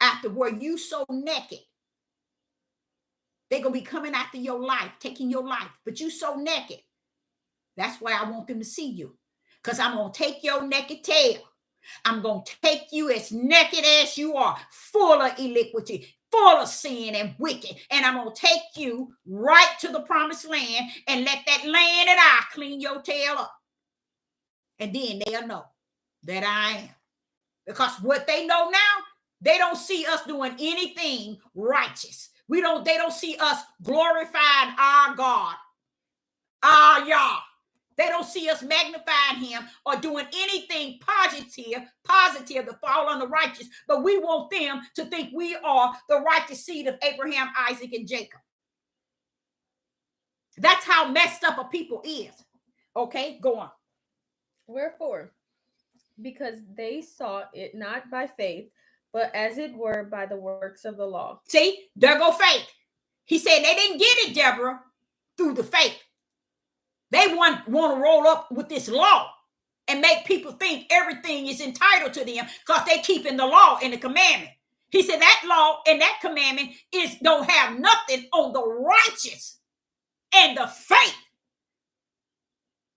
Speaker 1: After where you so naked, they're going to be coming after your life, taking your life, but you so naked. That's why I want them to see you. Because I'm going to take your naked tail. I'm going to take you as naked as you are, full of iniquity, full of sin and wicked. And I'm going to take you right to the promised land and let that land and I clean your tail up. And then they'll know that I am. Because what they know now, they don't see us doing anything righteous. They don't see us glorifying our God, our Yah. They don't see us magnifying him or doing anything positive to fall on the righteous. But we want them to think we are the righteous seed of Abraham, Isaac, and Jacob. That's how messed up a people is. Okay, go on.
Speaker 2: Wherefore, because they sought it not by faith, but as it were by the works of the law.
Speaker 1: See, there go faith. He said they didn't get it, Deborah, through the faith. They want to roll up with this law and make people think everything is entitled to them because they keeping the law and the commandment. He said that law and that commandment don't have nothing on the righteous and the faith.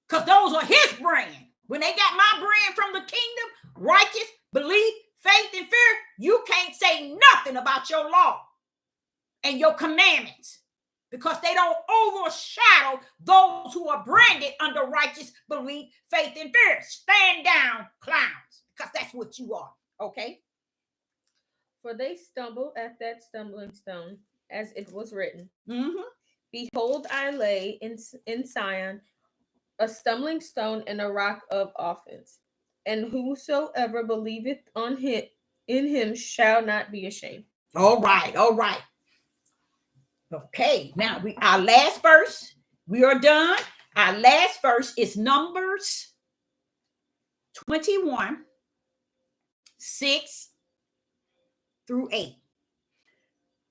Speaker 1: Because those are his brand. When they got my brand from the kingdom, righteous, belief, faith, and fear, you can't say nothing about your law and your commandments. Because they don't overshadow those who are branded under righteous belief, faith, and fear. Stand down, clowns, because that's what you are, okay?
Speaker 2: For they stumble at that stumbling stone, as it was written.
Speaker 1: Mm-hmm.
Speaker 2: Behold, I lay in Sion a stumbling stone and a rock of offense, and whosoever believeth on him in him shall not be ashamed.
Speaker 1: All right. Okay, now our last verse, we are done. Our last verse is Numbers 21, 6 through 8.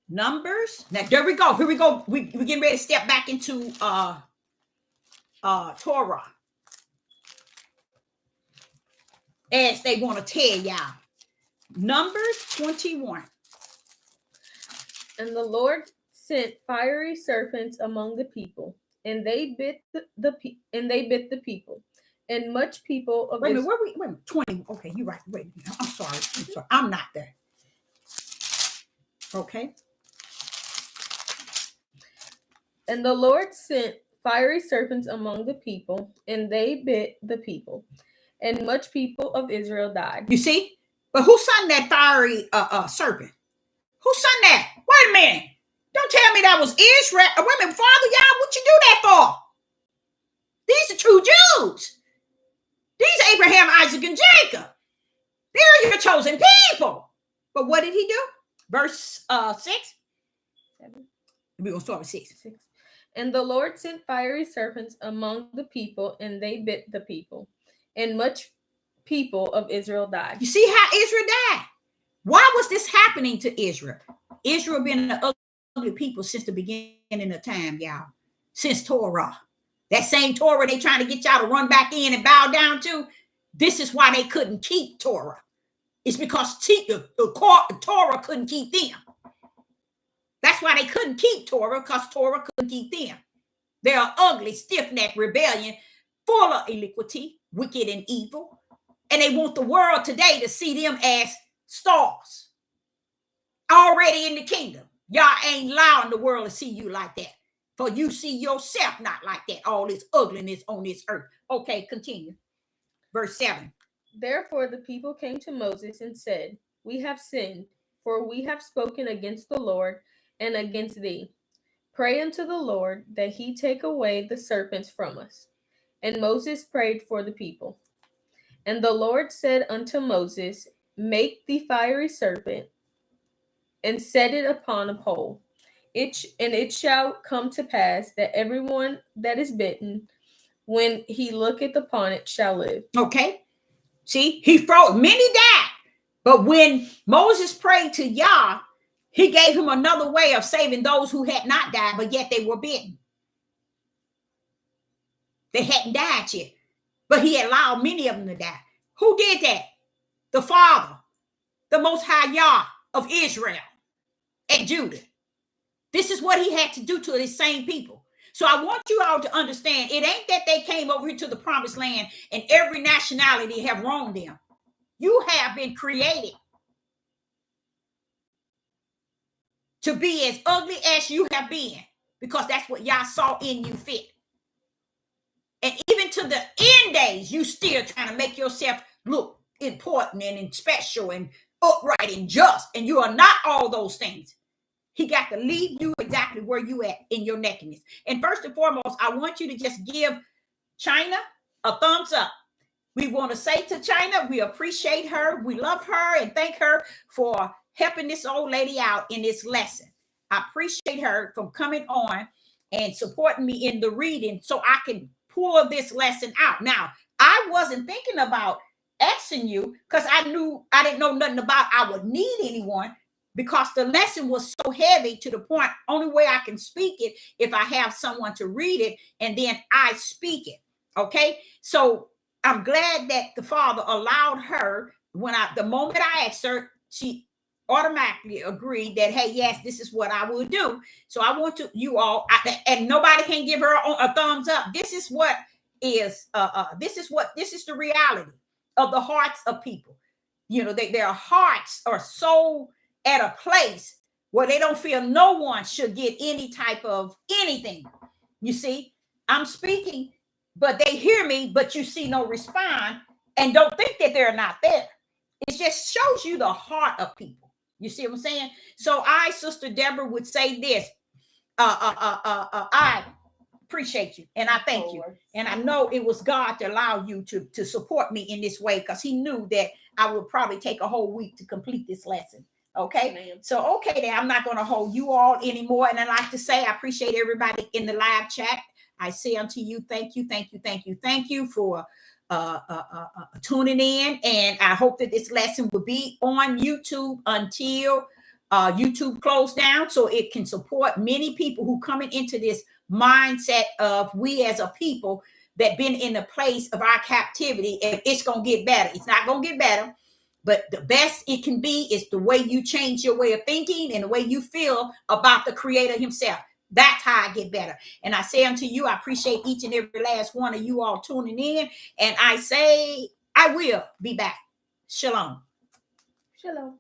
Speaker 1: Numbers. Now, there we go. Here we go. We're getting ready to step back into Torah. As they want to tell y'all. Numbers 21.
Speaker 2: And the Lord sent fiery serpents among the people, and they bit the people, and much people of
Speaker 1: wait a minute, 20. Okay, you're right. Wait, I'm sorry. I'm not there. Okay.
Speaker 2: And the Lord sent fiery serpents among the people, and they bit the people, and much people of Israel died.
Speaker 1: You see? But who sent that fiery serpent? Who sent that? Wait a minute. Don't tell me that was Israel. Wait a minute, Father, y'all, what you do that for? These are true Jews. These are Abraham, Isaac, and Jacob. They're your chosen people. But what did he do? Verse 6.
Speaker 2: 7.
Speaker 1: We're going to start with 6.
Speaker 2: And the Lord sent fiery serpents among the people, and they bit the people, and much people of Israel died.
Speaker 1: You see how Israel died? Why was this happening to Israel? Israel been an ugly people since the beginning of time, y'all. Since Torah. That same Torah they trying to get y'all to run back in and bow down to. This is why they couldn't keep Torah. It's because Torah couldn't keep them. That's why they couldn't keep Torah, because Torah couldn't keep them. They're an ugly, stiff-necked rebellion, full of iniquity, wicked and evil. And they want the world today to see them as stars. already in the kingdom. Y'all ain't allowing the world to see you like that. For you see yourself not like that. All this ugliness on this earth. Okay, continue. Verse 7.
Speaker 2: Therefore the people came to Moses and said, We have sinned, for we have spoken against the Lord and against thee. Pray unto the Lord that he take away the serpents from us. And Moses prayed for the people. And the Lord said unto Moses, Make the fiery serpent, and set it upon a pole. It shall come to pass that everyone that is bitten, when he looketh upon it, shall live.
Speaker 1: Okay. See, he froze. Many died. But when Moses prayed to Yah, he gave him another way of saving those who had not died, but yet they were bitten. They hadn't died yet, but he allowed many of them to die. Who did that? The Father, the Most High Yah of Israel and Judah. This is what he had to do to these same people. So I want you all to understand, it ain't that they came over here to the promised land and every nationality have wronged them. You have been created to be as ugly as you have been, because that's what Yah saw in you fit. And even to the end days, you still trying to make yourself look important and special and upright and just, and you are not all those things. He got to leave you exactly where you at in your nakedness. And first and foremost, I want you to just give China a thumbs up. We want to say to China, we appreciate her, we love her, and thank her for helping this old lady out in this lesson. I appreciate her from coming on and supporting me in the reading so I can pull this lesson out. Now, I wasn't thinking about asking you because I didn't know nothing about I would need anyone, because the lesson was so heavy to the point, only way I can speak it if I have someone to read it and then I speak it. Okay, so I'm glad that the Father allowed her, the moment I asked her, she automatically agreed that, hey, yes, this is what I will do. So I want to, you all, and nobody can give her a thumbs up. This is what is, this is the reality of the hearts of people. You know, their hearts are so at a place where they don't feel no one should get any type of anything. You see, I'm speaking, but they hear me, but you see no response and don't think that they're not there. It just shows you the heart of people. You see what I'm saying? So I, Sister Deborah, would say this. I appreciate you and I thank you. And I know it was God to allow you to support me in this way, because he knew that I would probably take a whole week to complete this lesson. Okay. So, okay, then I'm not going to hold you all anymore. And I like to say, I appreciate everybody in the live chat. I say unto you, thank you for tuning in. And I hope that this lesson will be on YouTube until YouTube closed down, so it can support many people who coming into this mindset of we as a people that been in the place of our captivity, and it's going to get better. It's not going to get better, but the best it can be is the way you change your way of thinking and the way you feel about the Creator himself. That's how I get better. And I say unto you, I appreciate each and every last one of you all tuning in. And I say, I will be back. Shalom.
Speaker 2: Shalom.